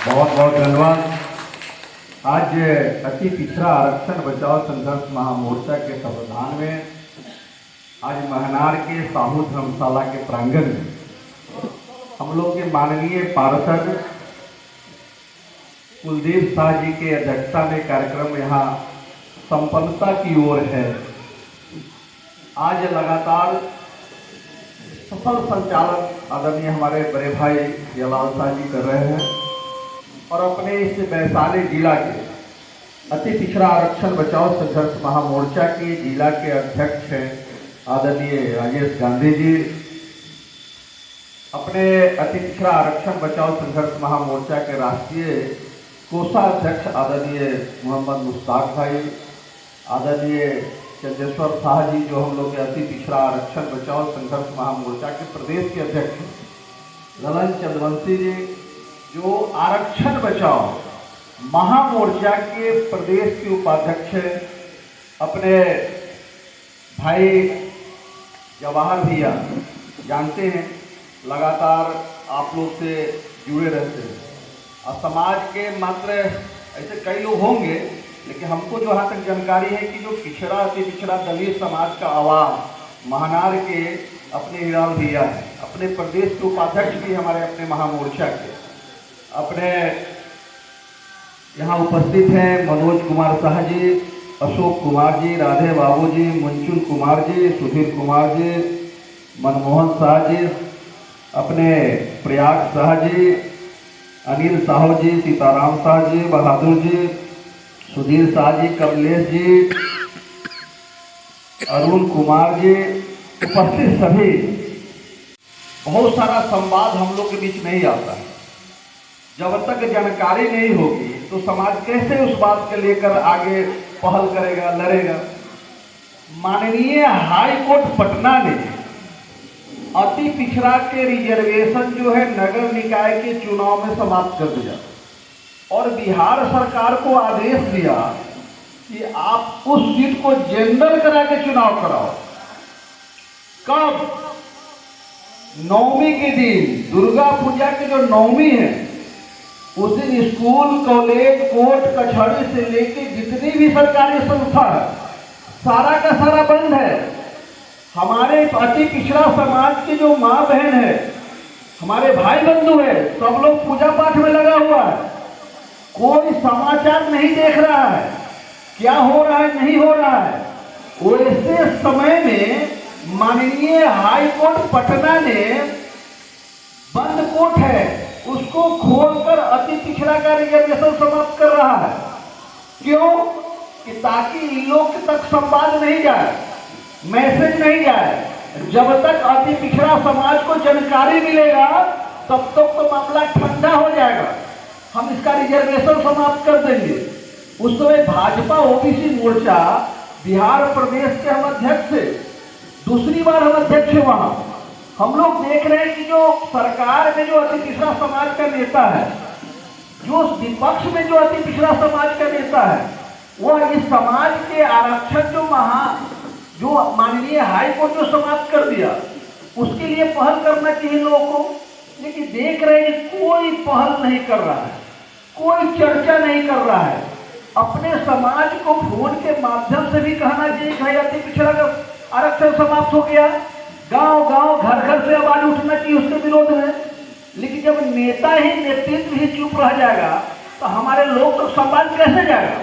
बहुत बहुत धन्यवाद। आज अति पिछड़ा आरक्षण बचाओ संघर्ष महामोर्चा के तत्वाधान में आज महनार के साहू धर्मशाला के प्रांगण में हम लोग के माननीय पार्षद कुलदीप शाह जी के अध्यक्षता में कार्यक्रम यहाँ संपन्नता की ओर है। आज लगातार सफल संचालन आदरणीय हमारे बड़े भाई जयलाल शाह जी कर रहे हैं और अपने इस वैशाली जिला के अति पिछड़ा आरक्षण बचाओ संघर्ष महामोर्चा के जिला के अध्यक्ष हैं आदरणीय राजेश गांधी जी, अपने अति पिछड़ा आरक्षण बचाओ संघर्ष महामोर्चा के राष्ट्रीय कोषाध्यक्ष आदरणीय मोहम्मद मुश्ताक भाई, आदरणीय चंद्रेश्वर शाह जी जो हम लोग के अति पिछड़ा आरक्षण बचाओ संघर्ष महामोर्चा के प्रदेश के अध्यक्ष, ललन चंद्रवंशी जी जो आरक्षण बचाओ महामोर्चा के प्रदेश के उपाध्यक्ष हैं, अपने भाई जवाहर भैया जानते हैं लगातार आप लोग से जुड़े रहते हैं और समाज के मात्र ऐसे कई लोग होंगे, लेकिन हमको जो यहाँ तक जानकारी है कि जो पिछड़ा अति पिछड़ा दलित समाज का आवाज महनार के अपने हिराल भैया हैं, अपने प्रदेश के उपाध्यक्ष भी हमारे अपने महामोर्चा के, अपने यहाँ उपस्थित हैं मनोज कुमार शाह जी, अशोक कुमार जी, राधे बाबू जी, मुंचुल कुमार जी, सुधीर कुमार जी, मनमोहन शाह जी, अपने प्रयाग शाह जी, अनिल साहू जी, सीताराम शाह जी, बहादुर जी, सुधीर शाह जी, कमलेश जी, अरुण कुमार जी, उपस्थित सभी। बहुत सारा संवाद हम लोग के बीच नहीं आता है। जब तक जानकारी नहीं होगी तो समाज कैसे उस बात के लेकर आगे पहल करेगा, लड़ेगा। माननीय हाई कोर्ट पटना ने अति पिछड़ा के रिजर्वेशन जो है नगर निकाय के चुनाव में समाप्त कर दिया और बिहार सरकार को आदेश दिया कि आप उस सीट को जेंडर करा के चुनाव कराओ। कब? नवमी के दिन, दुर्गा पूजा के जो नवमी है उस दिन स्कूल, कॉलेज, कोर्ट, कचहरी से लेके जितनी भी सरकारी संस्था है सारा का सारा बंद है। हमारे अति पिछड़ा समाज के जो माँ बहन है, हमारे भाई बंधु है, सब लोग पूजा पाठ में लगा हुआ है। कोई समाचार नहीं देख रहा है क्या हो रहा है, नहीं हो रहा है। वैसे समय में माननीय हाई कोर्ट पटना ने बंद कोर्ट है उसको खोलकर अति पिछड़ा का रिजर्वेशन समाप्त कर रहा है। क्यों? कि ताकि इन लोग तक संवाद नहीं जाए, मैसेज नहीं जाए। जब तक अति पिछड़ा समाज को जानकारी मिलेगा तब तक तो मामला ठंडा हो जाएगा, हम इसका रिजर्वेशन समाप्त कर देंगे। उस समय भाजपा ओबीसी मोर्चा बिहार प्रदेश के हम अध्यक्ष थे, दूसरी बार हम अध्यक्ष हैं। वहां हम लोग देख रहे हैं कि जो सरकार में जो अति पिछड़ा समाज का नेता है, जो विपक्ष में जो अति पिछड़ा समाज का नेता है, वह इस समाज के आरक्षण जो माननीय हाई कोर्ट जो समाप्त कर दिया उसके लिए पहल करना चाहिए लोगों को। लेकिन देख रहे हैं कोई पहल नहीं कर रहा है, कोई चर्चा नहीं कर रहा है। अपने समाज को फोन के माध्यम से भी कहना चाहिए कि भाई अति पिछड़ा का आरक्षण समाप्त हो गया, गांव गांव घर घर से आवाज उठना चाहिए उसके विरोध में। लेकिन जब नेता ही नेतृत्व ही चुप रह जाएगा तो हमारे लोग तो संवाद कैसे जाएगा।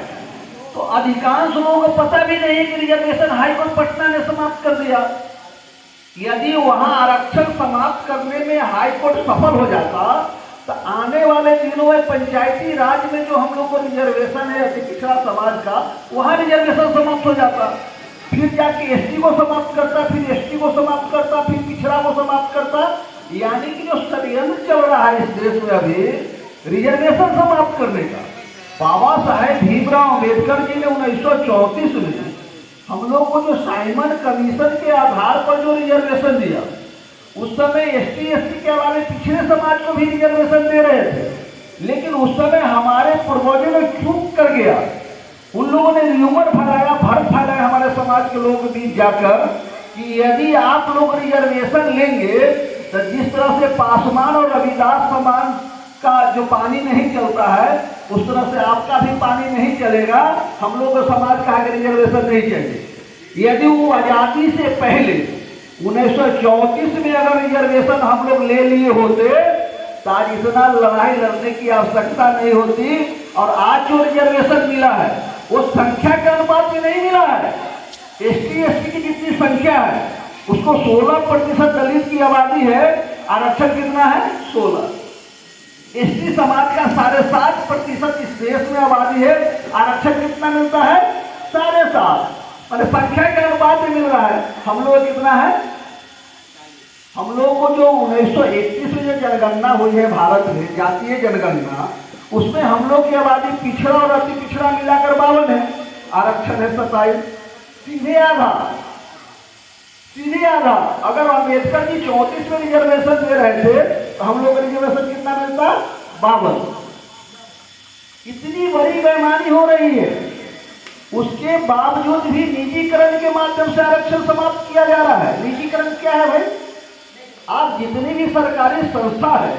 तो अधिकांश लोगों को पता भी नहीं है कि रिजर्वेशन हाईकोर्ट पटना ने समाप्त कर दिया। यदि वहां आरक्षण समाप्त करने में हाईकोर्ट सफल हो जाता तो आने वाले दिनों में पंचायती राज में जो हम लोग को रिजर्वेशन है अति पिछड़ा समाज का, वहां रिजर्वेशन समाप्त हो जाता, फिर जाके एसटी को समाप्त करता, फिर एसटी को समाप्त करता, फिर पिछड़ा को समाप्त करता। यानी कि जो षड्यंत्र चल रहा है इस देश में अभी रिजर्वेशन समाप्त करने का, बाबा साहेब भीमराव अम्बेडकर जी ने 1934 में हम लोग को जो साइमन कमीशन के आधार पर जो रिजर्वेशन दिया, उस समय एसटी एससी के अलावा पिछड़े समाज को भी रिजर्वेशन दे रहे थे। लेकिन उस समय हमारे पूर्वजों ने चूक कर गया, उन लोगों ने र्यूमर फैलाया हमारे समाज के लोगों के बीच जाकर कि यदि आप लोग रिजर्वेशन लेंगे तो जिस तरह से पासवान और रविदास का जो पानी नहीं चलता है उस तरह से आपका भी पानी नहीं चलेगा। हम लोग को समाज का रिजर्वेशन नहीं चाहिए। यदि वो आज़ादी से पहले 1934 में अगर रिजर्वेशन हम लोग ले लिए होते तो आज इतना लड़ाई लड़ने की आवश्यकता नहीं होती। और आज जो रिजर्वेशन मिला है वो संख्या के अनुपात में नहीं मिला है। एसटी एसटी की जितनी संख्या है उसको 16% दलित की आबादी है, आरक्षण कितना है 16। एसटी समाज का 7.5% इस देश में आबादी है, आरक्षण कितना मिलता है 7.5। मैंने संख्या के अनुपात में मिल रहा है। हम लोग कितना है, हम लोगों को जो 1931 में जो जनगणना हुई है भारत में, जातीय जनगणना, उसमें हम लोग की आबादी पिछड़ा और अति पिछड़ा मिलाकर 52 है, आरक्षण है 27। सीधे आधा, सीधे आधा। अगर अम्बेडकर जी 34 में रिजर्वेशन दे रहे थे तो हम लोग का रिजर्वेशन कितना मिलता 52। इतनी बड़ी बेईमानी हो रही है, उसके बावजूद भी निजीकरण के माध्यम से आरक्षण समाप्त किया जा रहा है। निजीकरण क्या है भाई? आप जितनी भी सरकारी संस्था है,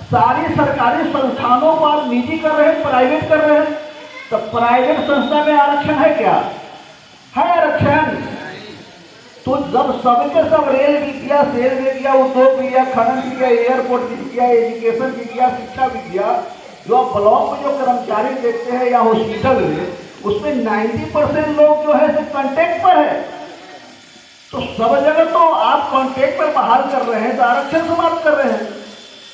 सारी सरकारी संस्थानों को आप निजी कर रहे हैं, प्राइवेट कर रहे हैं। तो प्राइवेट संस्था में आरक्षण है क्या? है आरक्षण। तो जब सबके सब रेल भी किया, सेल भी किया, उद्योग भी किया, खनन भी किया, एयरपोर्ट भी किया, एजुकेशन भी किया, शिक्षा भी किया, जो आप ब्लॉक में जो कर्मचारी देखते हैं या हॉस्पिटल में, उसमें 90% लोग जो है कॉन्ट्रैक्ट पर है। तो सब जगह तो आप कॉन्ट्रैक्ट पर बहाल कर रहे हैं तो आरक्षण समाप्त कर रहे हैं।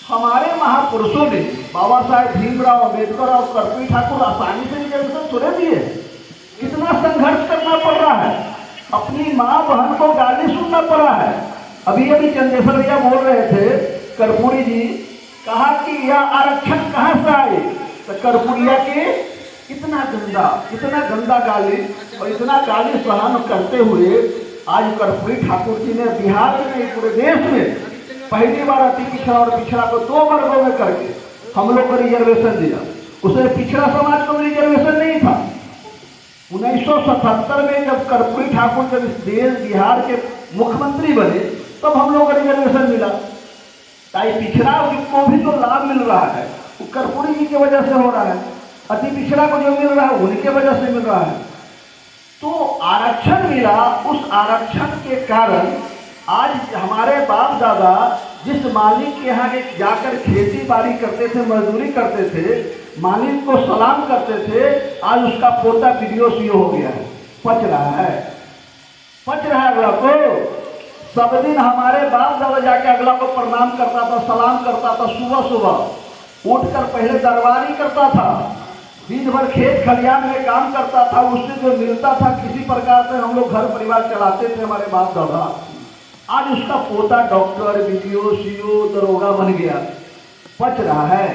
हमारे महापुरुषों ने, बाबा साहेब भीमराव अम्बेडकर और कर्पूरी ठाकुर आसानी से रिजर्वेशन थोड़े दिए। कितना संघर्ष करना पड़ रहा है, अपनी माँ बहन को गाली सुनना पड़ा है। अभी अभी चंदेश्वर भैया बोल रहे थे, कर्पूरी जी, कहा कि यह आरक्षण कहाँ से आए? तो कर्पूरिया के इतना गंदा गाली और इतना गाली सहन करते हुए आज कर्पूरी ठाकुर जी ने बिहार में, पूरे देश में पहली बार अति पिछड़ा और पिछड़ा को 2 वर्गों में करके हम लोग को रिजर्वेशन दिया। उसे पिछड़ा समाज को रिजर्वेशन नहीं था। 1977 में जब कर्पूरी ठाकुर जब इस देश बिहार के मुख्यमंत्री बने तब हम लोग को रिजर्वेशन मिला। ताकि पिछड़ा को भी जो लाभ मिल रहा है वो कर्पूरी जी की वजह से हो रहा है, अति पिछड़ा को जो मिल रहा है उनके वजह से मिल रहा है। तो आरक्षण मिला, उस आरक्षण के कारण आज हमारे बाप दादा जिस मालिक के यहाँ जाकर खेती बाड़ी करते थे, मजदूरी करते थे, मालिक को सलाम करते थे, आज उसका पोता वीडियो सीओ हो गया है, पच रहा है अगला को। सब दिन हमारे बाप दादा जाके अगला को प्रणाम करता था, सलाम करता था। सुबह सुबह उठकर पहले दरबारी करता था, दिन भर खेत खलियान में काम करता था, उससे जो मिलता था किसी प्रकार से हम लोग घर परिवार चलाते थे हमारे बाप दादा। आज उसका पोता डॉक्टर, वीडियो सीओ, दरोगा बन गया, पच रहा है,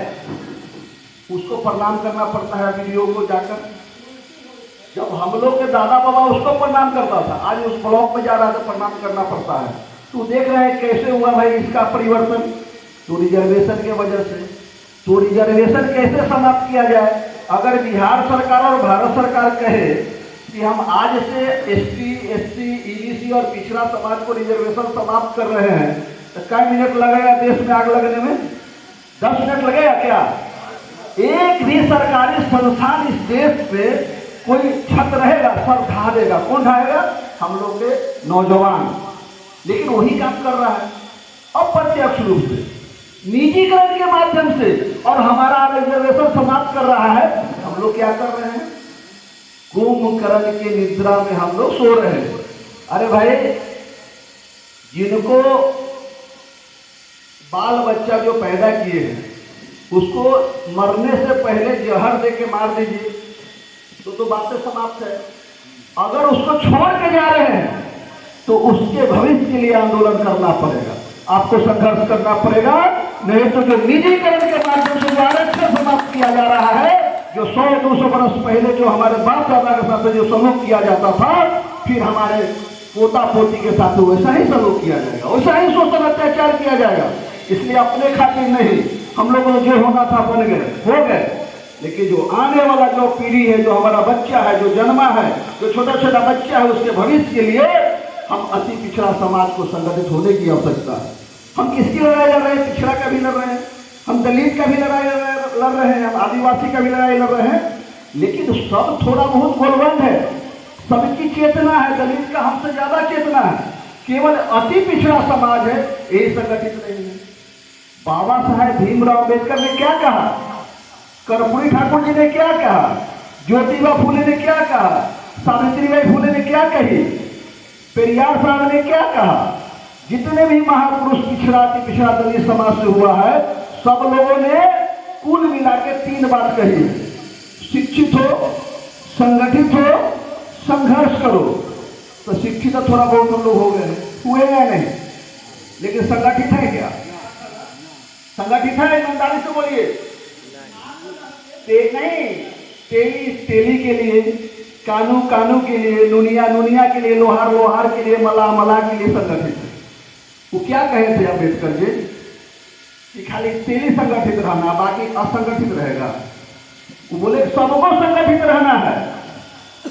उसको प्रणाम करना पड़ता है वीडियो को जाकर। जब हम लोग के दादा बाबा उसको प्रणाम करता था, आज उस ब्लॉक में जा रहा था प्रणाम करना पड़ता है। तो देख रहे हैं कैसे हुआ भाई इसका परिवर्तन, तो रिजर्वेशन के वजह से। तो रिजर्वेशन कैसे समाप्त किया जाए? अगर बिहार सरकार और भारत सरकार कहे कि हम आज से एसटी, एससी, ईबीसी और पिछड़ा समाज को रिजर्वेशन समाप्त कर रहे हैं, तो कई मिनट लगेगा देश में आग लगने में? 10 मिनट लगेगा क्या? एक भी सरकारी संस्थान इस देश पे कोई छत रहेगा, सब ढा देगा। कौन ढाएगा? हम लोग के नौजवान। लेकिन वही काम कर रहा है अप्रत्यक्ष रूप से, निजीकरण के माध्यम से, और हमारा रिजर्वेशन समाप्त कर रहा है। हम लोग क्या कर रहे हैं? कुंभकर्ण के निद्रा में हम लोग सो रहे हैं। अरे भाई, जिनको बाल बच्चा जो पैदा किए हैं उसको मरने से पहले जहर दे के मार दीजिए तो बातें समाप्त है। अगर उसको छोड़ के जा रहे हैं तो उसके भविष्य के लिए आंदोलन करना पड़ेगा, आपको संघर्ष करना पड़ेगा। नहीं तो जो निजीकरण के माध्यम से जो आरक्षण समाप्त किया जा रहा है, जो 100-200 वर्ष पहले जो हमारे बाप दादा के साथ जो सलूक किया जाता था, फिर हमारे पोता पोती के साथ वैसा ही सलूक किया जाएगा, वैसा ही शोषण अत्याचार किया जाएगा। इसलिए अपने खातिर नहीं, हम लोगों को जो होना था बन गए, हो गए। लेकिन जो आने वाला जो पीढ़ी है, जो हमारा बच्चा है, जो जन्मा है, जो छोटा छोटा बच्चा है, उसके भविष्य के लिए हम अति पिछड़ा समाज को संगठित होने की आवश्यकता है। हम किसकी लड़ाई लड़ रहे हैं? पिछड़ा का भी लड़ रहे हैं। हम दलित का भी लड़ाई लड़ रहे हैं, हम आदिवासी का भी लड़ाई लड़ रहे हैं, लेकिन सब थोड़ा बहुत गोलबंद है। सबकी चेतना है, दलित का हमसे ज्यादा चेतना है। केवल अति पिछड़ा समाज है यही संगठित नहीं है। बाबा साहेब भीमराव अम्बेडकर ने क्या कहा, कर्पूरी ठाकुर जी ने क्या कहा, ज्योतिबा फूले ने क्या कहा, सावित्रीबाई फूले ने क्या कही, पेरियार साहब ने क्या कहा, जितने भी महापुरुष पिछड़ा अति पिछड़ा दलित समाज से हुआ है, सब लोगों ने कुल मिला के 3 बात कही, शिक्षित हो, संगठित हो, संघर्ष करो। तो शिक्षित तो थोड़ा बहुत हम लोग हो गए, हुए या नहीं, लेकिन संगठित है क्या? संगठित है? ईमानदारी से बोलिए। नहीं, तेली के लिए, कानू के लिए, नुनिया के लिए, लोहार के लिए, मला के लिए संगठित है। वो क्या कहे थे अम्बेडकर जी कि खाली तेली संगठित रहना, बाकी असंगठित रहेगा। वो बोले सबको संगठित रहना है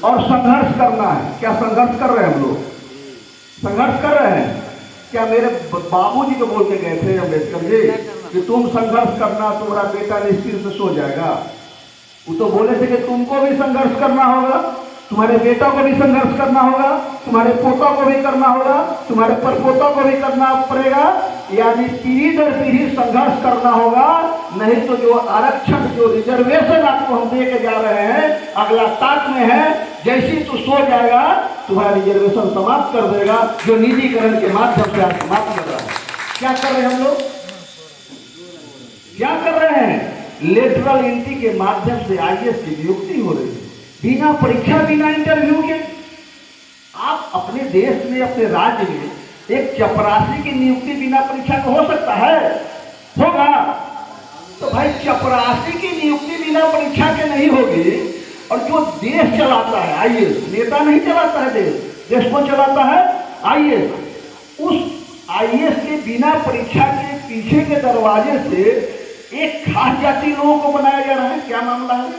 और संघर्ष करना है। क्या संघर्ष कर रहे हैं हम लोग? संघर्ष कर रहे हैं क्या? मेरे बाबूजी को बोल के गए थे अम्बेडकर जी कि तुम संघर्ष करना, तुम्हारा बेटा निश्चित से सो जाएगा। वो तो बोले थे कि तुमको भी संघर्ष करना होगा, तुम्हारे बेटा को भी संघर्ष करना होगा, तुम्हारे पोता को भी करना होगा, तुम्हारे परपोता को भी करना पड़ेगा, यानी पीढ़ी दर पीढ़ी संघर्ष करना होगा। नहीं तो जो आरक्षण, जो रिजर्वेशन आपको हम दे के जा रहे हैं, अगला ताक में है, जैसी तू सो जाएगा तुम्हारा रिजर्वेशन समाप्त कर देगा, जो निजीकरण के माध्यम से आप समाप्त कर रहा है। क्या कर रहे हैं हम लोग? क्या कर रहे हैं? लेटरल एंट्री के माध्यम से आईएएस की नियुक्ति हो रही है, बिना परीक्षा, बिना इंटरव्यू के। आप अपने देश में, अपने राज्य में एक चपरासी की नियुक्ति बिना परीक्षा के हो सकता है? होगा? तो भाई चपरासी की नियुक्ति बिना परीक्षा के नहीं होगी। और जो देश चलाता है आईएएस, नेता नहीं चलाता है देश कौन चलाता है? आईएएस। उस आईएएस के बिना परीक्षा के पीछे के दरवाजे से एक खास जाति लोगों को बनाया जा रहा है। क्या मामला है?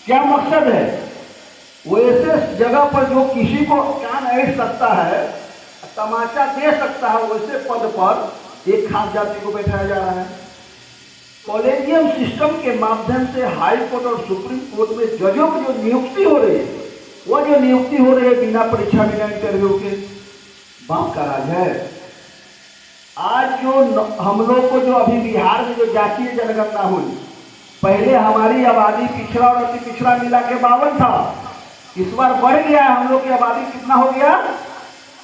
क्या मकसद है? वैसे जगह पर जो किसी को कान ऐठ सकता है, तमाचा दे सकता है, वैसे पद पर एक खास जाति को बैठाया जा रहा है। कॉलेजियम सिस्टम के माध्यम से हाई कोर्ट और सुप्रीम कोर्ट में जजों की जो नियुक्ति हो रही है, वह जो नियुक्ति हो रही है बिना परीक्षा, बिना इंटरव्यू के, बाप का राज है। आज जो हम लोग को जो अभी बिहार में जो जातीय जनगणना हुई, पहले हमारी आबादी पिछड़ा और अति पिछड़ा मिला के 52 था, इस बार बढ़ गया है। हम लोग की आबादी कितना हो गया?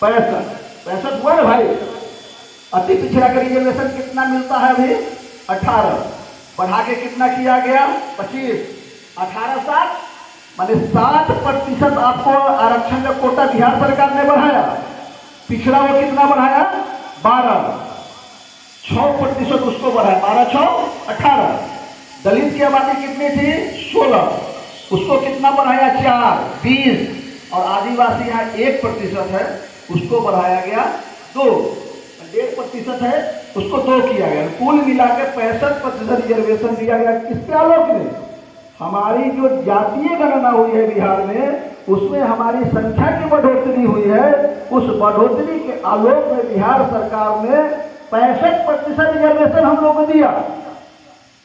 65 हुआ ना भाई। अति पिछड़ा का रिजर्वेशन कितना मिलता है अभी? 18, बढ़ा के कितना किया गया? 25, 18 7, माने 7% आपको आरक्षण का कोटा बिहार सरकार ने बढ़ाया। पिछड़ा वो कितना बढ़ाया? 12, 6% उसको बढ़ाया, 12 6 18। दलित की आबादी कितनी थी? 16, उसको कितना बढ़ाया? 4 20। और आदिवासी यहाँ 1% है, उसको बढ़ाया गया 2, 1.5% है, उसको 2 किया गया। कुल मिलाकर 65% रिजर्वेशन दिया गया। किसके आलोक में? हमारी जो जातीय गणना हुई है बिहार में, उसमें हमारी संख्या की बढ़ोतरी हुई है। उस बढ़ोतरी के आलोक में बिहार सरकार ने 65% रिजर्वेशन हम लोग को दिया।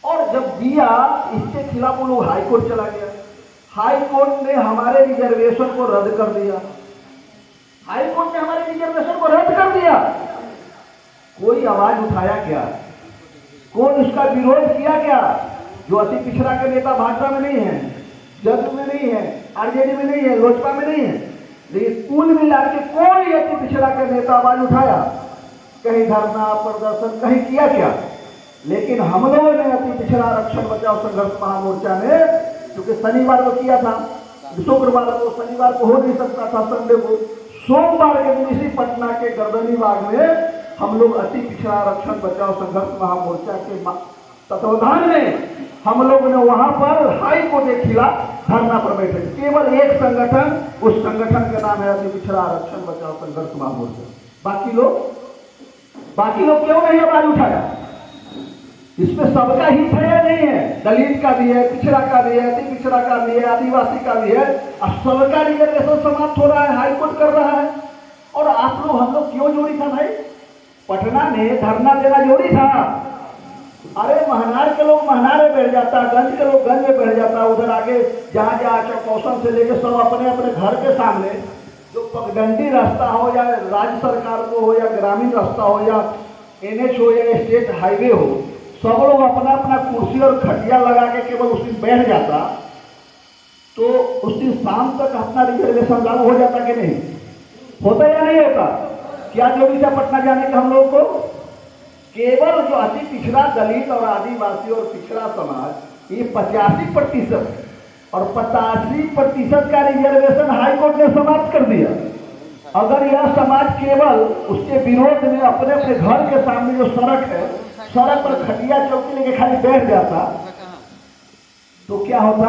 और जब दिया, इसके खिलाफ वो लोग हाई कोर्ट चला गया। हाई कोर्ट ने हमारे रिजर्वेशन को रद्द कर दिया। हाई कोर्ट ने हमारे रिजर्वेशन को रद्द कर दिया। कोई आवाज उठाया क्या? कौन उसका विरोध किया क्या? जो अति पिछड़ा के नेता भाजपा में नहीं है, जदयू में नहीं है, आरजेडी में नहीं है, लोजपा में नहीं है, लेकिन कुल मिला के कोई अति पिछड़ा के नेता आवाज उठाया? कहीं धरना प्रदर्शन कहीं किया क्या? लेकिन हम लोगों ने अति पिछड़ा आरक्षण बचाओ संघर्ष महामोर्चा ने, क्योंकि शनिवार को किया था, शुक्रवार को, शनिवार को हो नहीं सकता था, संडे को, सोमवार के दिन इसी पटना के गर्दनी बाग में हम लोग अति पिछड़ा आरक्षण बचाओ संघर्ष महामोर्चा के तत्वाधान में हम लोगों ने वहां पर हाई कोर्ट के खिलाफ धरना पर बैठे। केवल एक संगठन, उस संगठन का नाम है अति पिछड़ा आरक्षण बचाओ संघर्ष महामोर्चा। बाकी लोग क्यों नहीं आवाज उठाया? इसमें सबका हित है या नहीं है? दलित का भी है, पिछड़ा का भी है, अति पिछड़ा का भी है, आदिवासी का भी है। अब सबका रिजर्वेशन समाप्त हो रहा है, हाईकोर्ट कर रहा है। और आप लोग, हम लोग क्यों जोड़ी था भाई? पटना में धरना देना जोड़ी था। अरे महनार के लोग महनार में बैठ जाता, गंज के लोग गंज में बैठ जाता, उधर आगे जहाँ जहाँ चौकौसन से लेके सब अपने अपने घर के सामने जो पगडंडी रास्ता हो या राज्य सरकार को हो या ग्रामीण रास्ता हो या NH हो या स्टेट हाईवे हो, सब लोग अपना अपना कुर्सी और खटिया लगा के केवल उस दिन बैठ जाता, तो उस दिन शाम तक अपना रिजर्वेशन लागू हो जाता कि नहीं होता या नहीं होता? क्या जरूरी था पटना जाने का हम लोग को? केवल जो अति पिछड़ा दलित और आदिवासी और पिछड़ा समाज ये 85% और 85% का रिजर्वेशन हाईकोर्ट ने समाप्त कर दिया। अगर यह समाज केवल उसके विरोध में अपने अपने घर के सामने जो सड़क है, सड़क पर खटिया चौकी लेके खाली बैठ जाता, तो क्या होता?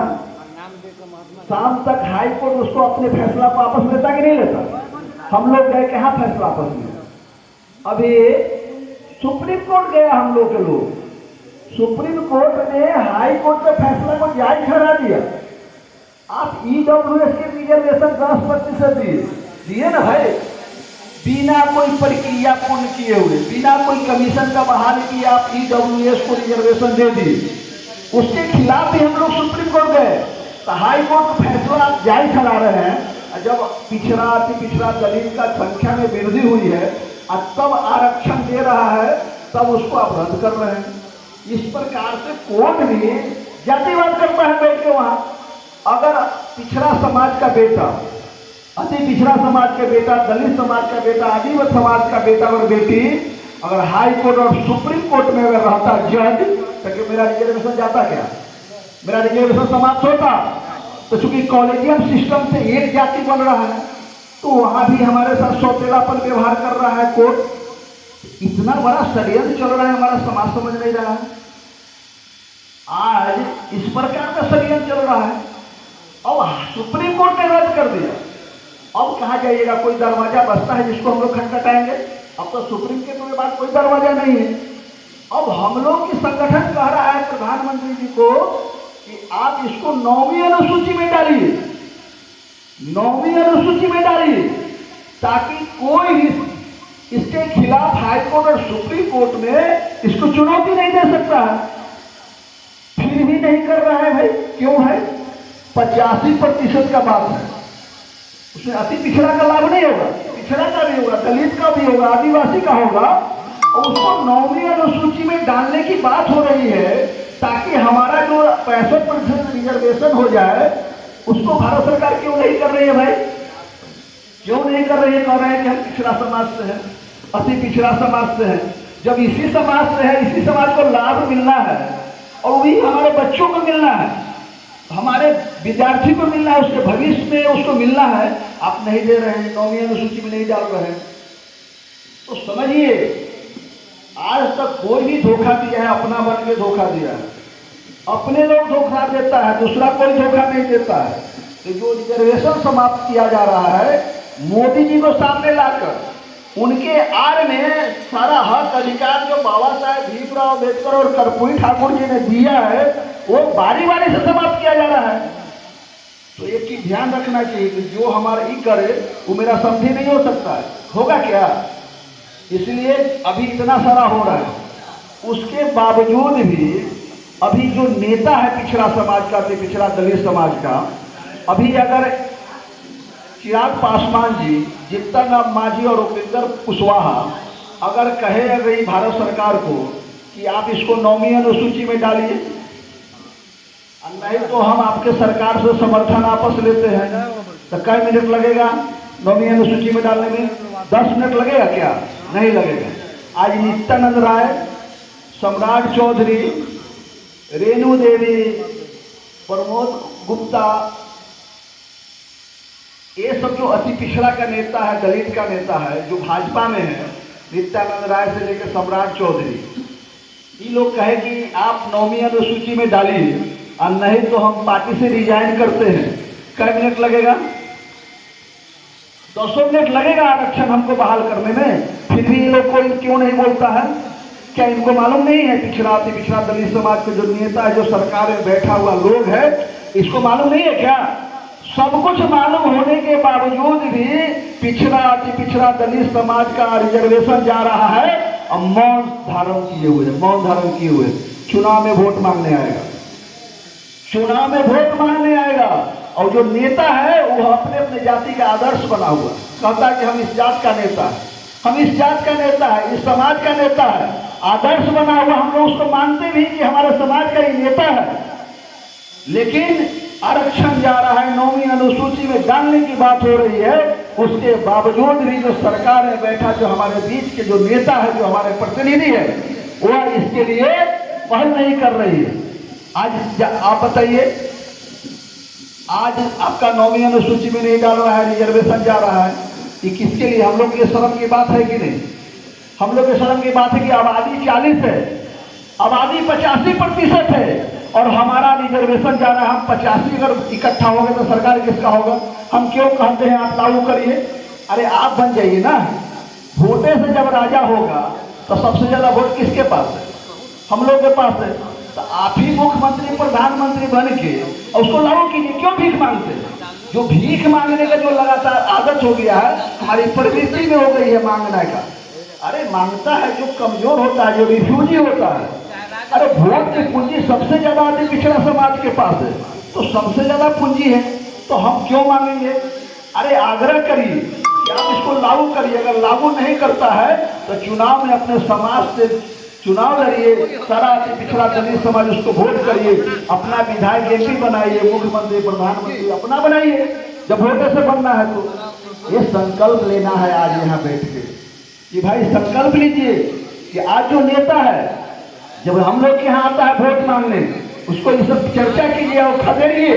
शाम तक हाईकोर्ट उसको अपने फैसला को वापस लेता कि नहीं लेता? हम लोग गए कहाँ फैसला वापस लिया? अभी सुप्रीम कोर्ट गया हम लोग के लोग, सुप्रीम कोर्ट ने हाई कोर्ट के फैसला को जायज ठहरा दिया। आप EWS के रिजर्वेशन 10% दिए ना भाई, बिना कोई प्रक्रिया पूर्ण किए हुए, बिना कोई कमीशन का बहाल किए आप EWS को रिजर्वेशन दे दिए। उसके खिलाफ भी हम लोग सुप्रीम कोर्ट गए, तो हाई कोर्ट फैसला जायज ठहरा रहे हैं। जब पिछड़ा अति पिछड़ा दलित का संख्या में वृद्धि हुई है और तब आरक्षण दे रहा है, तब उसको आप रद्द कर रहे हैं। इस प्रकार से कोर्ट भी जातिवाद करता है बैठ के वहां। अगर पिछड़ा समाज का बेटा, अति पिछड़ा समाज का बेटा, दलित समाज का बेटा, आदिवासी समाज का बेटा और बेटी अगर हाई कोर्ट और सुप्रीम कोर्ट में अगर रहता जज, तो मेरा रिजर्वेशन जाता क्या? मेरा रिजर्वेशन समाप्त होता। तो चूंकि कॉलेजियम सिस्टम से एक जाति बन रहा है, तो वहां भी हमारे साथ सौतेलापन व्यवहार कर रहा है कोर्ट। इतना बड़ा षड्यंत्र चल रहा है, हमारा समाज समझ नहीं रहा है। आज इस प्रकार का षड्यंत्र चल रहा है। अब सुप्रीम कोर्ट ने रद्द कर दिया, अब कहा जाइएगा? कोई दरवाजा बचता है जिसको हम लोग खटखटाएंगे? अब तो सुप्रीम कोर्ट के बाद कोई दरवाजा नहीं है। अब हम लोग की संगठन कह रहा है प्रधानमंत्री जी को कि आप इसको 9वीं अनुसूची में डालिए, 9वीं अनुसूची में डालिए, ताकि कोई इसके खिलाफ हाईकोर्ट और सुप्रीम कोर्ट में इसको चुनौती नहीं दे सकता है। फिर भी नहीं कर रहा है भाई, क्यों है? 85% का बात है, उसमें अति पिछड़ा का लाभ नहीं होगा, पिछड़ा का भी होगा, दलित का भी होगा, आदिवासी का होगा, और उसको 9वीं अनुसूची में डालने की बात हो रही है, ताकि हमारा जो 65% रिजर्वेशन हो जाए। उसको भारत सरकार क्यों नहीं कर रही है भाई? क्यों नहीं कर रही है? कह रहे हैं कि हम पिछड़ा समाज से हैं, अति पिछड़ा समाज से हैं। जब इसी समाज से है, इसी समाज को लाभ मिलना है और वही हमारे बच्चों को मिलना है, हमारे विद्यार्थी को मिलना है, उसके भविष्य में उसको मिलना है, आप नहीं दे रहे हैं, 9वीं अनुसूची में नहीं डाल रहे हैं। तो समझिए, आज तक कोई भी धोखा दिया है, अपना बन के धोखा दिया है। अपने लोग धोखा देता है, दूसरा कोई धोखा नहीं देता है। तो जो रिजर्वेशन समाप्त किया जा रहा है, मोदी जी को सामने लाकर उनके आड़ में सारा हक अधिकार जो बाबा साहेब भीमराव अम्बेडकर और कर्पूरी ठाकुर जी ने दिया है, वो बारी बारी से समाप्त किया जा रहा है। तो एक चीज ध्यान रखना चाहिए कि जो हमारा ई करे वो मेरा समझी नहीं हो सकता है, होगा क्या? इसलिए अभी इतना सारा हो रहा है, उसके बावजूद भी अभी जो नेता है पिछड़ा समाज का, पिछड़ा दलित समाज का, अभी अगर चिराग पासवान जी, जीतन राम मांझी और उपेंद्र कुशवाहा अगर कहे गई भारत सरकार को कि आप इसको 9वीं अनुसूची में डालिए, नहीं तो हम आपके सरकार से समर्थन आपस लेते हैं, तो कई मिनट लगेगा 9वीं अनुसूची में डालने में? 10 मिनट लगेगा क्या? नहीं लगेगा। आज नित्यानंद राय, सम्राट चौधरी, रेणु देवी, प्रमोद गुप्ता, ये सब जो अति पिछड़ा का नेता है, दलित का नेता है, जो भाजपा में है, नित्यानंद राय से लेकर सम्राट चौधरी, ये लोग कहे कि आप 9वीं अनुसूची में डालिए और नहीं तो हम पार्टी से रिजाइन करते हैं। कई मिनट लगेगा? 200 मिनट लगेगा आरक्षण हमको बहाल करने में। फिर भी ये लोग कोई क्यों नहीं बोलता है? क्या इनको मालूम नहीं है? पिछड़ा अति पिछड़ा दलित समाज के जो नेता है, जो सरकार में बैठा हुआ लोग है, इसको मालूम नहीं है क्या? सब कुछ मालूम होने के बावजूद भी पिछड़ा अति पिछड़ा दलित समाज का रिजर्वेशन जा रहा है और मौन धारण किए हुए, मौन धारण किए हुए चुनाव में वोट मांगने आएगा, चुनाव में वोट मांगने आएगा। और जो नेता है वो अपने अपने जाति का आदर्श बना हुआ, कहता है कि हम इस जात का नेता है, हम इस जात का नेता है, इस समाज का नेता है, आदर्श बना हुआ। हम लोग उसको मानते भी कि हमारे समाज का ही नेता है। लेकिन आरक्षण जा रहा है, 9वीं अनुसूची में डालने की बात हो रही है, उसके बावजूद भी जो सरकार में बैठा जो हमारे बीच के जो नेता है, जो हमारे प्रतिनिधि है, वह इसके लिए पहल नहीं कर रही है। आज आप बताइए, आज आपका 9वीं अनुसूची में नहीं डाल रहा है, रिजर्वेशन जा रहा है, ये किसके लिए? हम लोग के शर्म की बात है कि नहीं? हम लोग के शर्म की बात है कि आबादी 40 है, आबादी 85% है और हमारा रिजर्वेशन जा रहा है। हम 85 अगर इकट्ठा हो गए तो सरकार किसका होगा? हम क्यों कहते हैं आप लागू करिए? अरे आप बन जाइए ना। वोटे से जब राजा होगा तो सबसे ज्यादा वोट किसके पास है? हम लोग के पास है। तो आप ही मुख्यमंत्री प्रधानमंत्री बन के और उसको लागू कीजिए। क्यों भीख मांगते हैं? जो भीख मांगने का जो लगातार आदत हो गया है, हमारी प्रवृत्ति में हो गई है मांगने का। अरे मांगता है जो कमजोर होता है, जो रिफ्यूजी होता है। अरे वोट की पूंजी सबसे ज्यादा अति पिछड़ा समाज के पास है, तो सबसे ज्यादा पूंजी है, तो हम क्यों मांगेंगे? अरे आग्रह करिए कि आप इसको लागू करिए। अगर लागू नहीं करता है तो चुनाव में अपने समाज से चुनाव लड़िए, सारा अति पिछड़ा दलित समाज उसको वोट करिए, अपना विधायक एमपी बनाइए, मुख्यमंत्री प्रधानमंत्री अपना बनाइए। जब वोटे से बनना है तो ये संकल्प लेना है आज यहाँ बैठ के कि भाई संकल्प लीजिए कि आज जो नेता है, जब हम लोग के यहाँ आता है वोट मांगने, उसको ये सब चर्चा कीजिए और खदेड़िए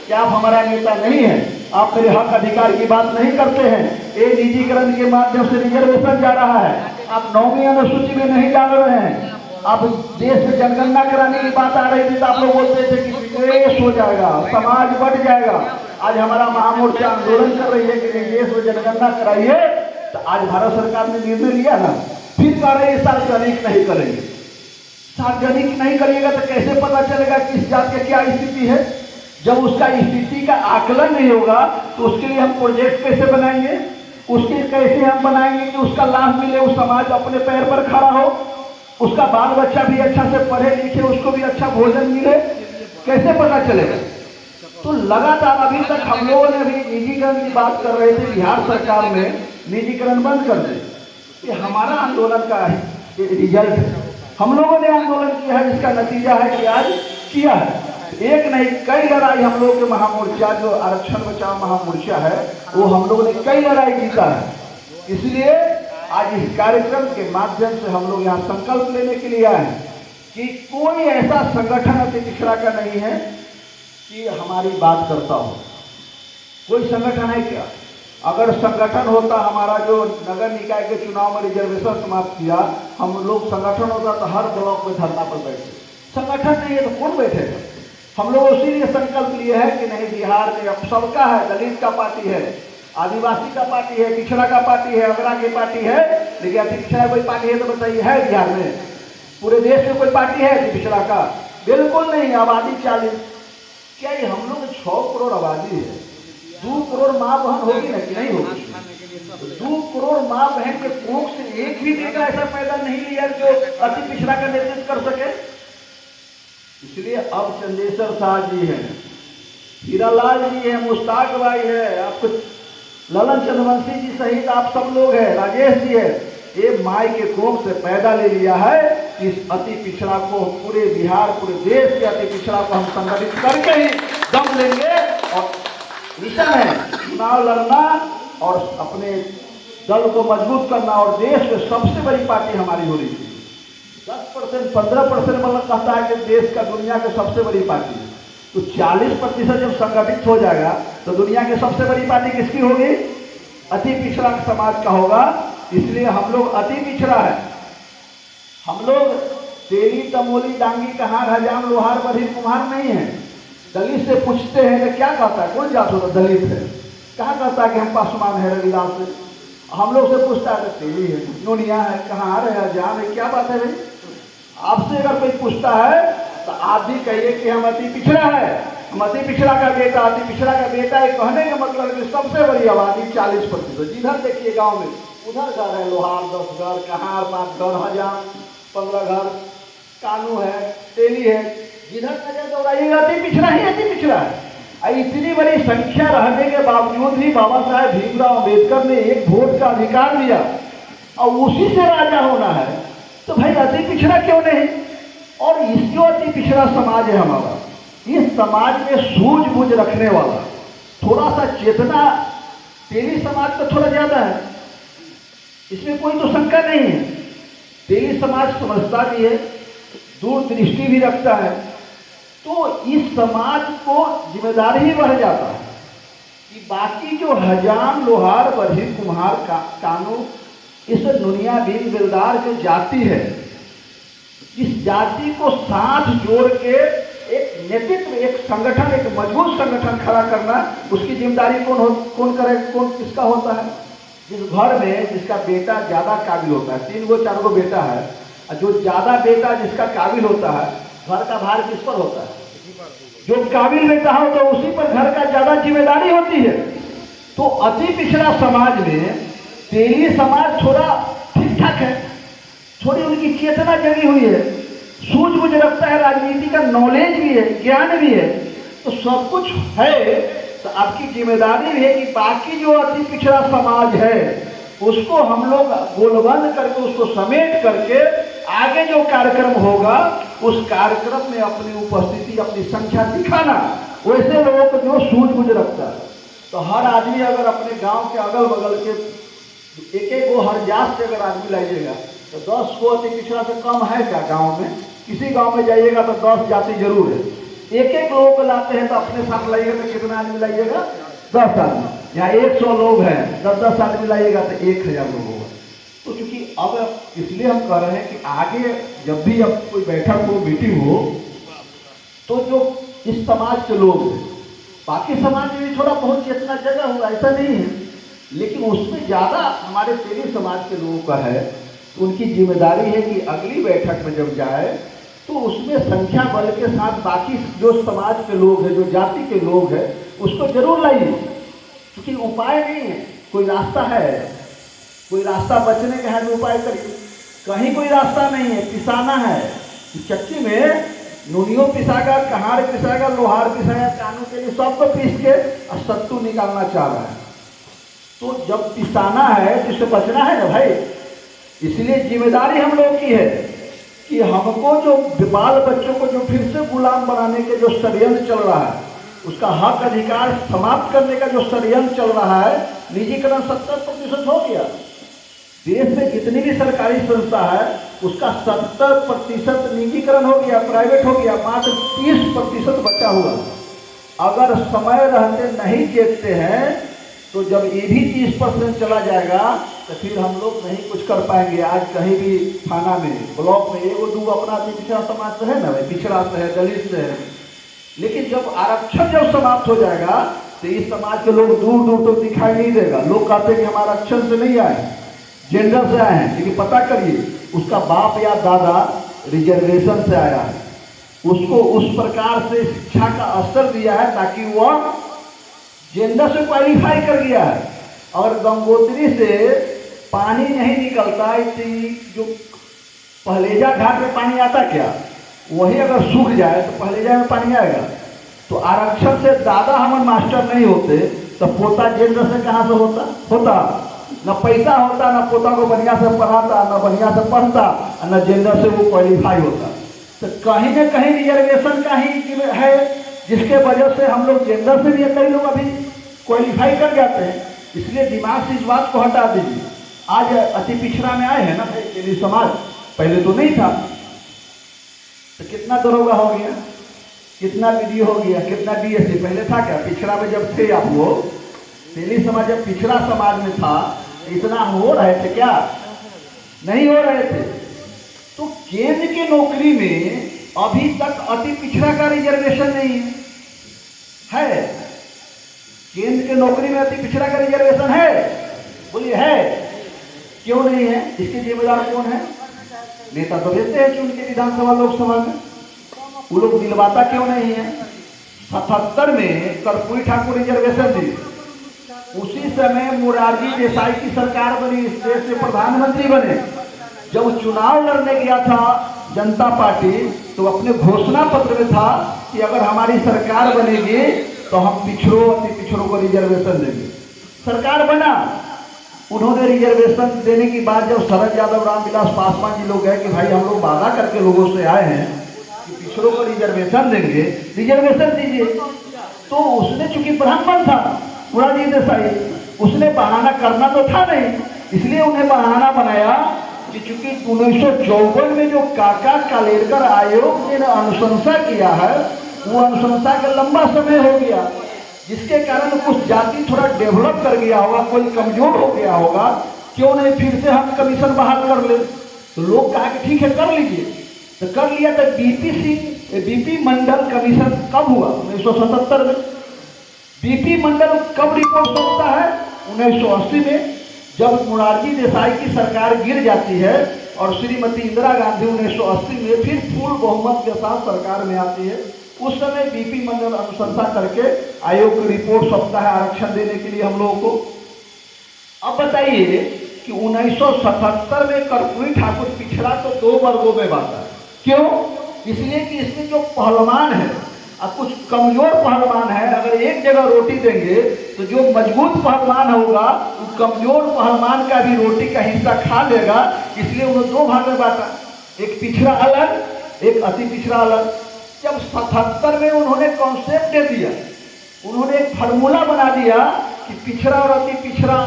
कि आप हमारा नेता नहीं है, आप मेरे हक अधिकार की बात नहीं करते हैं। ये निजीकरण के माध्यम से रिजर्वेशन जा रहा है, आप 9वीं अनुसूची में नहीं डाल रहे हैं। आप देश में जनगणना कराने की बात आ रही थी तो आप लोग बोलते थे कि विदेश हो जाएगा, समाज बढ़ जाएगा। आज हमारा महामोर्चा आंदोलन कर रही है कि देश में जनगणना कराइए, तो आज भारत सरकार ने निर्णय लिया ना, फिर कह रहे हैं सार्वजनिक नहीं करेंगे। सार्वजनिक नहीं करिएगा तो कैसे पता चलेगा किस जात की क्या स्थिति है? जब उसका स्थिति का आकलन नहीं होगा तो उसके लिए हम प्रोजेक्ट कैसे बनाएंगे? उसके कैसे हम बनाएंगे कि उसका लाभ मिले, उस समाज अपने पैर पर खड़ा हो, उसका बाल बच्चा भी अच्छा से पढ़े लिखे, उसको भी अच्छा भोजन मिले, कैसे पता चलेगा? तो लगातार अभी तक हम लोगों ने भी निजीकरण की बात कर रहे थे, बिहार सरकार में निजीकरण बंद कर दे। ये हमारा आंदोलन का रिजल्ट है। हम लोगों ने आंदोलन किया है, जिसका नतीजा है कि आज किया है। एक नहीं कई लड़ाई हम लोग के महामोर्चा, जो आरक्षण बचाओ महामोर्चा है, वो हम लोगों ने कई लड़ाई जीता है। इसलिए आज इस कार्यक्रम के माध्यम से हम लोग यहाँ संकल्प लेने के लिए आए हैं कि कोई ऐसा संगठन अति पिछड़ा का नहीं है कि हमारी बात करता हो। कोई संगठन है क्या? अगर संगठन होता, हमारा जो नगर निकाय के चुनाव में रिजर्वेशन समाप्त किया, हम लोग संगठन होता तो हर ब्लॉक में धरना पर बैठे। संगठन नहीं है तो कौन बैठेगा? हम लोग इसीलिए संकल्प लिए है कि नहीं, बिहार में अब सबका है, दलित का पार्टी है, आदिवासी का पार्टी है, पिछड़ा का पार्टी है, अगरा की पार्टी है, लेकिन अति पिछड़ा कोई पार्टी है तो बताइए है बिहार में? पूरे देश में कोई पार्टी है अति पिछड़ा का? बिल्कुल नहीं। आबादी 40, क्या ये हम लोग 6 करोड़ आबादी है, 2 करोड़ माँ बहन होगी ना कि नहीं होगी? 2 करोड़ माँ बहन के कोख से एक भी बेटा ऐसा पैदा नहीं लिया जो अति पिछड़ा का नेतृत्व कर सके। इसलिए अब चंदेश्वर शाह जी हैं, हीरालाल जी हैं, मुश्ताक भाई है, आपको ललन चंद्रवंशी जी सहित आप सब लोग हैं, राजेश जी है, ये माई के कोख से पैदा ले लिया है। इस अति पिछड़ा को, पूरे बिहार पूरे देश के अति पिछड़ा को हम संगठित करके ही दम लेंगे। और मिशन है चुनाव लड़ना और अपने दल को मजबूत करना, और देश में सबसे बड़ी पार्टी हमारी हो रही थी। 10% 15% मतलब कहता है कि देश का दुनिया की सबसे बड़ी पार्टी है, तो 40% जब संगठित हो जाएगा तो दुनिया की सबसे बड़ी पार्टी किसकी होगी? अति पिछड़ा समाज का होगा। इसलिए हम लोग अति पिछड़ा है। हम लोग तेली तमोली डांगी कहार हजाम लोहार बधिर कुम्हार नहीं है। दलित से पूछते हैं कि क्या कहता है, कौन जात होता दलित है? कहाँ कहता है कि हम पासवान है, रविलाल से? हम लोग से पूछता है तो तेली है, नोनिया है, कहाँ है, हजाम है, क्या बात है भाई? आपसे अगर कोई पूछता है तो आप भी कहिए कि हम अति पिछड़ा है, हम अति पिछड़ा का बेटा, अति पिछड़ा का बेटा है। कहने का मतलब कि सबसे बड़ी आबादी 40%। जिधर देखिए गांव में उधर घर है लोहार 10 घर, कहाँ 5 घर, हजाम 15 घर, कानू है, तेली है, जिधर नजर दौड़ाइएगा अति पिछड़ा ही अति पिछड़ा है। इतनी बड़ी संख्या रहने के बावजूद भी बाबा साहेब भीमराव अम्बेडकर ने एक वोट का अधिकार दिया और उसी से राजा होना है, तो भाई अति पिछड़ा क्यों नहीं? और इसको अति पिछड़ा समाज है हमारा। इस समाज में सूझबूझ रखने वाला, थोड़ा सा चेतना तेली समाज का थोड़ा ज्यादा है, इसमें कोई तो शंका नहीं है। तेली समाज समझता भी है, दूरदृष्टि भी रखता है, तो इस समाज को जिम्मेदारी ही बढ़ जाता है कि बाकी जो हजाम, लोहार, बरही, कुम्हार, कानू, इस नुनियादीन बेलदार जो जाति है, इस जाति को साथ जोड़ के एक नेतृत्व, एक संगठन, एक मजबूत संगठन खड़ा करना, उसकी जिम्मेदारी कौन करे? कौन किसका होता है? जिस घर में जिसका बेटा ज्यादा काबिल होता है, 3 गो 4 गो बेटा है, और जो ज्यादा बेटा जिसका काबिल होता है, घर का भार किस पर होता है? जो काबिल बेटा हो तो उसी पर घर का ज्यादा जिम्मेदारी होती है। तो अति पिछड़ा समाज में तेली समाज थोड़ा ठीक ठाक है, थोड़ी उनकी चेतना जगी हुई है, सूझबूझ रखता है, राजनीति का नॉलेज भी है, ज्ञान भी है, तो सब कुछ है। तो आपकी जिम्मेदारी भी है कि बाकी जो अति पिछड़ा समाज है उसको हम लोग गोलबंद करके, उसको समेट करके आगे जो कार्यक्रम होगा उस कार्यक्रम में अपनी उपस्थिति, अपनी संख्या दिखाना, वैसे लोगों को जो सूझबूझ रखता है। तो हर आदमी अगर अपने गांव के अगल बगल के एक वो हर जात से अगर आदमी लाइएगा तो 10 को अति पिछड़ा से कम है क्या गांव में? किसी गांव में जाइएगा तो 10 जाति जरूर है। एक लोगों को लाते हैं तो अपने साथ लाइएगा तो कितना आदमी लाइएगा? 10 आदमी। यहाँ 100 लोग हैं, 10 आदमी लाइएगा तो 1000 लोग होगा। तो चूंकि अब इसलिए हम कह रहे हैं कि आगे जब भी अब कोई बैठक हो, मीटिंग हो, तो जो इस समाज के लोग हैं, बाकी समाज में भी थोड़ा बहुत चेतना जगह हुआ, ऐसा नहीं है, लेकिन उसमें ज़्यादा हमारे तेली समाज के लोगों का है। तो उनकी जिम्मेदारी है कि अगली बैठक में जब जाए तो उसमें संख्या बल के साथ बाकी जो समाज के लोग हैं, जो जाति के लोग हैं, उसको जरूर लाइए, क्योंकि उपाय नहीं है, कोई रास्ता है, कोई रास्ता बचने का है तो उपाय करिए। कहीं कोई रास्ता नहीं है, पिसाना है। चक्की में नूनियों पिसागा, कहाड़ पिसागा, लोहार पिसागा, कानू के लिए सबको पीस के और सत्तू निकालना चाह रहा है। तो जब पिसाना है तो इससे बचना है ना भाई। इसलिए जिम्मेदारी हम लोग की है कि हमको जो बाल बच्चों को जो फिर से गुलाम बनाने के जो षड्यंत्र चल रहा है, उसका हक अधिकार समाप्त करने का जो षड्यंत्र चल रहा है, निजीकरण 70% हो गया। देश में जितनी भी सरकारी संस्था है उसका 70% निजीकरण हो गया, प्राइवेट हो गया, मात्र 30% बचा हुआ। अगर समय रहते नहीं देखते हैं तो जब ये भी 30% चला जाएगा तो फिर हम लोग नहीं कुछ कर पाएंगे। आज कहीं भी थाना में, ब्लॉक में 1-2 अपना पिछड़ा समाज से है ना भाई, पिछड़ा से है, दलित से है, लेकिन जब आरक्षण जब समाप्त हो जाएगा तो इस समाज के लोग दूर दूर तो दिखाई नहीं देगा। लोग कहते हैं कि हम आरक्षण से नहीं आए, जेंडर से आए हैं, लेकिन पता करिए उसका बाप या दादा रिजर्वेशन से आया है, उसको उस प्रकार से शिक्षा का अवसर दिया है ताकि वह जेंडर से क्वालिफाई कर गया है। और गंगोत्री से पानी नहीं निकलता, जो पहलेजा घाट में पानी आता क्या, वही अगर सूख जाए तो पहलेजा में पानी आएगा। तो आरक्षण से दादा हमारे मास्टर नहीं होते तो पोता जेंडर से कहाँ से होता न पैसा होता, न पोता को बढ़िया से पढ़ाता, न बढ़िया से पढ़ता, न जेंडर से वो क्वालिफाई होता। तो कहीं न कहीं रिजर्वेशन का ही है जिसके वजह से हम लोग जेंडर से भी कई लोग अभी क्वालिफाई कर जाते हैं। इसलिए दिमाग से इस बात को हटा दीजिए। आज अति पिछड़ा में आए हैं ना भाई तेली समाज, पहले तो नहीं था। तो कितना दरोगा हो गया, कितना बीडीओ हो गया, कितना बीएससी, पहले था क्या? पिछड़ा में जब थे आप लोग, तेली समाज जब पिछड़ा समाज में था, इतना हो रहे थे क्या? नहीं हो रहे थे। तो केंद्र की नौकरी में अभी तक अति पिछड़ा का रिजर्वेशन नहीं है। केंद्र की नौकरी में अति पिछड़ा का रिजर्वेशन है? बोलिए है। क्यों नहीं है? इसके जिम्मेदार कौन है? नेता तो देते हैं कि उनके विधानसभा लोकसभा में, वो लोग दिलवाता क्यों नहीं है? 77 में कर्पूरी ठाकुर रिजर्वेशन दी, उसी समय मोरारजी देसाई की सरकार बनी, इस देश से प्रधानमंत्री बने। जब चुनाव लड़ने गया था जनता पार्टी, तो अपने घोषणा पत्र में था कि अगर हमारी सरकार बनेगी तो हम पिछड़ों अति पिछड़ों को रिजर्वेशन देंगे। सरकार बना, उन्होंने रिजर्वेशन देने की बात जब शरद यादव, रामविलास पासवान जी लोग गए कि भाई हम लोग वादा करके लोगों से आए हैं कि पिछड़ों को रिजर्वेशन देंगे, रिजर्वेशन दीजिए, तो उसने चूंकि ब्राह्मण था मोरारजी देसाई, उसने बहाना करना तो था नहीं, इसलिए उन्हें बहाना बनाया कि चूंकि 1954 में जो काका कालेलकर आयोग ने अनुशंसा किया है, वो अनुशंसा का लंबा समय हो गया, जिसके कारण कुछ जाति थोड़ा डेवलप कर गया होगा, कोई कमजोर हो गया होगा, क्यों नहीं फिर से हम कमीशन बहाल कर ले। तो लोग कहा कि ठीक है कर लीजिए, तो कर लिया। तो बीपी मंडल कमीशन कब हुआ? 1977 में। बीपी मंडल कब रिपोर्ट सौंपता है? 1980 में, जब मोरारजी देसाई की सरकार गिर जाती है और श्रीमती इंदिरा गांधी 1980 में फिर फुल बहुमत के साथ सरकार में आती है। उस समय बीपी मंडल अनुशंसा करके आयोग की रिपोर्ट सौंपता है आरक्षण देने के लिए हम लोगों को। अब बताइए कि 1977 में कर्पूरी ठाकुर पिछड़ा तो 2 वर्गों में बांटा। क्यों? इसलिए कि इसमें जो पहलवान है और कुछ कमजोर पहलवान है, अगर एक जगह रोटी देंगे तो जो मजबूत पहलवान होगा वो कमजोर पहलवान का भी रोटी का हिस्सा खा लेगा, इसलिए उन्होंने 2 भाग में बांटा, एक पिछड़ा अलग, एक अति पिछड़ा अलग। जब 77 में उन्होंने कॉन्सेप्ट दे दिया, उन्होंने एक फार्मूला बना दिया कि पिछड़ा और अति पिछड़ा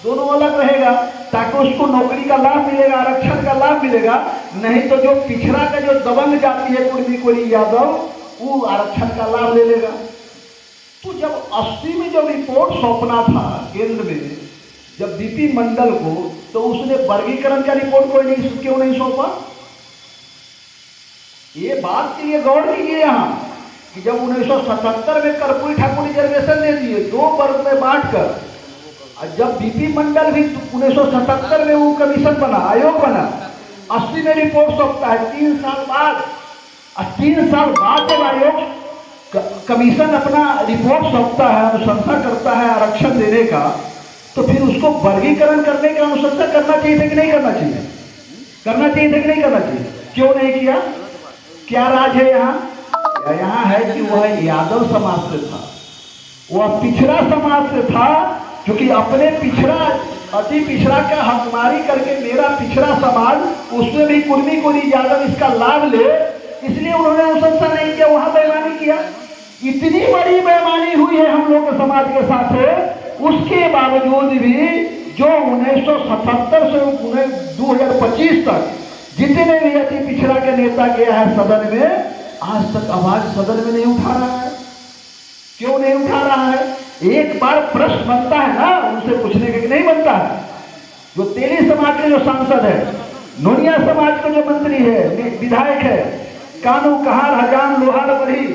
दोनों अलग रहेगा, ताकि उसको नौकरी का लाभ मिलेगा, आरक्षण का लाभ मिलेगा। नहीं तो जो पिछड़ा का जो दबंग जाति है कुर्मी कोली यादव, वो आरक्षण का लाभ ले लेगा। तो जब 80 में जब रिपोर्ट सौंपना था केंद्र में, जब बीपी मंडल को, तो उसने वर्गीकरण का रिपोर्ट क्यों नहीं सौंपा? ये बात के लिए गौर कीजिए यहाँ कि जब 1977 में कर्पूरी ठाकुर रिजर्वेशन दे दिए 2 वर्ग में बांटकर, और जब बीपी मंडल भी 1977 में वो कमीशन बना, आयोग बना, 80 में रिपोर्ट सौंपता है 3 साल बाद। और 3 साल बाद जब आयोग कमीशन अपना रिपोर्ट सौंपता है, अनुशंसा करता है आरक्षण देने का, तो फिर उसको वर्गीकरण करने का अनुशंसा करना चाहिए था कि नहीं करना चाहिए? करना चाहिए था कि नहीं करना चाहिए? क्यों नहीं किया? क्या राज है यहाँ? यहाँ है कि वह यादव समाज से था, वह पिछड़ा समाज से था, क्योंकि अपने पिछड़ा अति पिछड़ा का हकमारी करके मेरा पिछड़ा समाज, उसमें भी कुर्मी कोली यादव इसका लाभ ले, इसलिए उन्होंने अनुशंसा नहीं किया, वहां बेईमानी किया। इतनी बड़ी बेईमानी हुई है हम लोग के समाज के साथ, उसके बावजूद भी जो 1977 से 2025 तक जितने भी अति पिछड़ा के नेता गया है सदन में, आज तक आवाज सदन में नहीं उठा रहा है। क्यों नहीं उठा रहा है? एक बार प्रश्न बनता है ना उनसे पूछने के, नहीं बनता है। जो तेली समाज के जो सांसद है, नोनिया समाज के जो मंत्री है, विधायक है, कानू कहार हजाम लोहार बड़ी,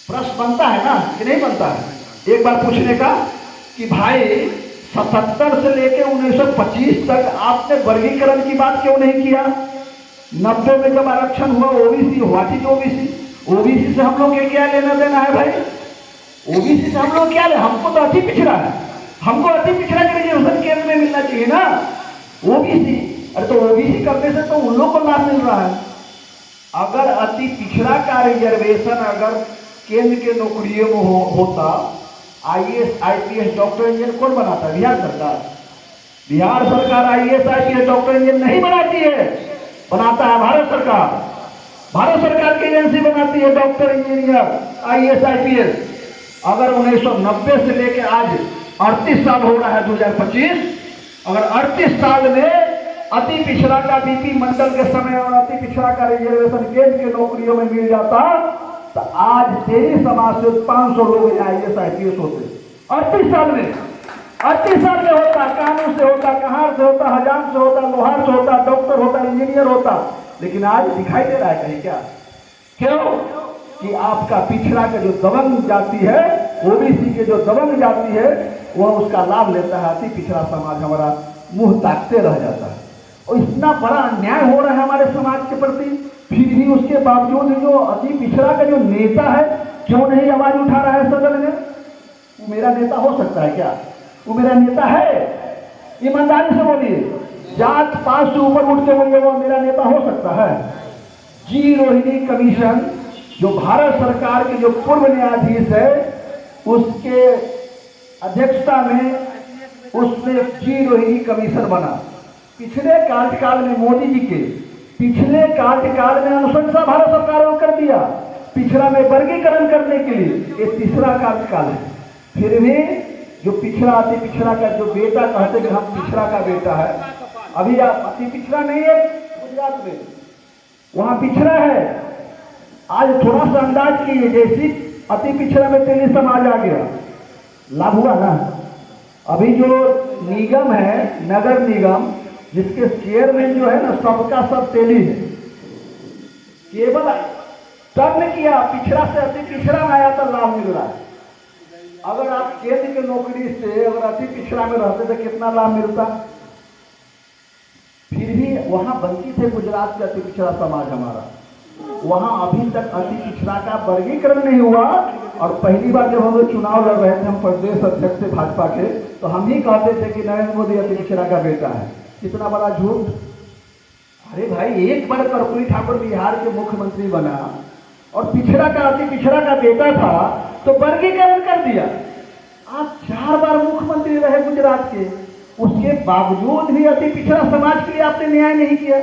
प्रश्न बनता है ना कि नहीं बनता है? एक बार पूछने का कि भाई 77 से लेके 1925 तक आपने वर्गीकरण की बात क्यों नहीं किया? 90 में जब आरक्षण हुआ ओबीसी हुआ थी, ओबीसी ओबीसी से हम लोग के क्या लेना देना है भाई? ओबीसी से हम लोग क्या ले? हमको तो अति पिछड़ा है, हमको अति पिछड़ा के रिजर्वेशन केंद्र में मिलना चाहिए ना। ओबीसी, अरे तो ओबीसी करने से तो उन लोग को लाभ मिल रहा है। अगर अति पिछड़ा का रिजर्वेशन अगर केंद्र के नौकरियों में होता, आईएएस आईपीएस डॉक्टर इंजीनियर कौन बनाता है? बिहार सरकार। बिहार सरकार आईएएस आईपीएस डॉक्टर इंजीनियर नहीं बनाती है, बनाता है भारत सरकार। भारत सरकार की एजेंसी बनाती है डॉक्टर इंजीनियर आईएएस आईपीएस। अगर 1990 से लेके आज 38 साल हो रहा है 2025, अगर 38 साल में अति पिछड़ा का बीपी मंडल के समय और अति पिछड़ा का रिजर्वेशन केंद्र के नौकरियों में मिल जाता, तो आज तेरी समाज से 500 लोग आईएएस आईपीएस होते। 38 साल में, 38 साल में होता, कानून से होता, कहार से होता, हजाम से होता, लोहार से होता, डॉक्टर होता, इंजीनियर होता। लेकिन आज दिखाई दे रहा है कहीं क्या? क्यों? कि आपका पिछड़ा का जो दबंग जाति है, ओबीसी के जो दबंग जाति है, वह उसका लाभ लेता है। अति पिछड़ा समाज हमारा मुंह ताकते रह जाता है। और इतना बड़ा अन्याय हो रहा है हमारे समाज के प्रति, फिर भी उसके बावजूद जो अति पिछड़ा का जो नेता है क्यों नहीं आवाज उठा रहा है सदन में? वो मेरा नेता हो सकता है क्या? वो मेरा नेता है? ईमानदारी से बोलिए, जात पात से ऊपर उठ के बोलिए वो मेरा नेता हो सकता है? जी रोहिणी कमीशन जो भारत सरकार के जो पूर्व न्यायाधीश है उसके अध्यक्षता में उसने जी रोहिणी कमीशन बना। पिछले कार्यकाल में मोदी जी के पिछले कार्यकाल में अनुशंसा भारत सरकार को कर दिया पिछड़ा में वर्गीकरण करने के लिए, ये तीसरा कार्यकाल है। फिर भी जो पिछड़ा अति पिछड़ा का जो बेटा कहते कि हम पिछड़ा का बेटा है, अभी आप अति पिछड़ा नहीं है गुजरात में, वहां पिछड़ा है। आज थोड़ा सा अंदाज कीजिए, जैसी अति पिछड़ा में तेली समाज आ गया, लाभ हुआ ना? अभी जो निगम है, नगर निगम, जिसके चेयरमैन जो है ना सबका सब तेली है, केवल तब ने किया पिछड़ा से अति पिछड़ा में आया तो लाभ मिल रहा है। अगर आप केंद्र की नौकरी से अगर अति पिछड़ा में रहते तो कितना लाभ मिलता? फिर भी वहां वंचित है गुजरात का अति पिछड़ा समाज हमारा। वहां अभी तक अति पिछड़ा का वर्गीकरण नहीं हुआ। और पहली बार जब हम लोग चुनाव लड़ रहे थे, हम प्रदेश अध्यक्ष थे भाजपा के, तो हम ही कहते थे कि नरेंद्र मोदी अति पिछड़ा का बेटा है। कितना बड़ा झूठ! अरे भाई, एक बार कर्पूरी ठाकुर बिहार के मुख्यमंत्री बना और पिछड़ा का अति पिछड़ा का बेटा था तो वर्गीकरण कर दिया। आप 4 बार मुख्यमंत्री रहे गुजरात के, उसके बावजूद भी अति पिछड़ा समाज के लिए आपने न्याय नहीं किया।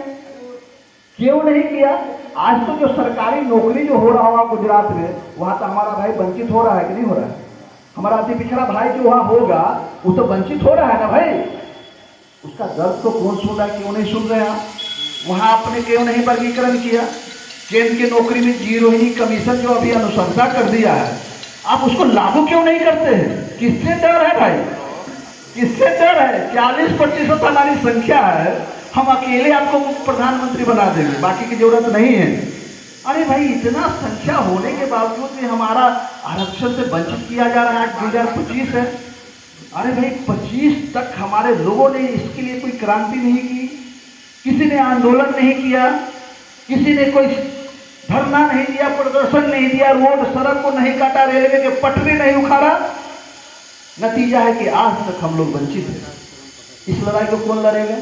क्यों नहीं किया? आज तो जो सरकारी नौकरी जो हो रहा होगा गुजरात में, वहां तो हमारा भाई वंचित हो रहा है कि नहीं हो रहा है? हमारा अति पिछड़ा भाई जो वहां होगा वो तो वंचित हो रहा है ना भाई। उसका दर्द तो कौन सुन रहा है? क्यों नहीं सुन रहे आप? वहां आपने क्यों नहीं वर्गीकरण किया? केंद्र की नौकरी में जी रोहिणी कमीशन जो अभी अनुशंसा कर दिया है, आप उसको लागू क्यों नहीं करते हैं? किससे डर है भाई? किससे डर है? 40% हमारी संख्या है, हम अकेले आपको प्रधानमंत्री बना देंगे, बाकी की जरूरत नहीं है। अरे भाई, इतना संख्या होने के बावजूद भी हमारा आरक्षण से वंचित किया जा रहा है। 2025 है। अरे भाई, 25 तक हमारे लोगों ने इसके लिए कोई क्रांति नहीं की, किसी ने आंदोलन नहीं किया, किसी ने कोई धरना नहीं दिया, प्रदर्शन नहीं दिया, रोड सड़क को नहीं काटा, रेलवे के पटरी नहीं उखाड़ा। नतीजा है कि आज तक हम लोग वंचित हैं। इस लड़ाई को कौन लड़ेगा?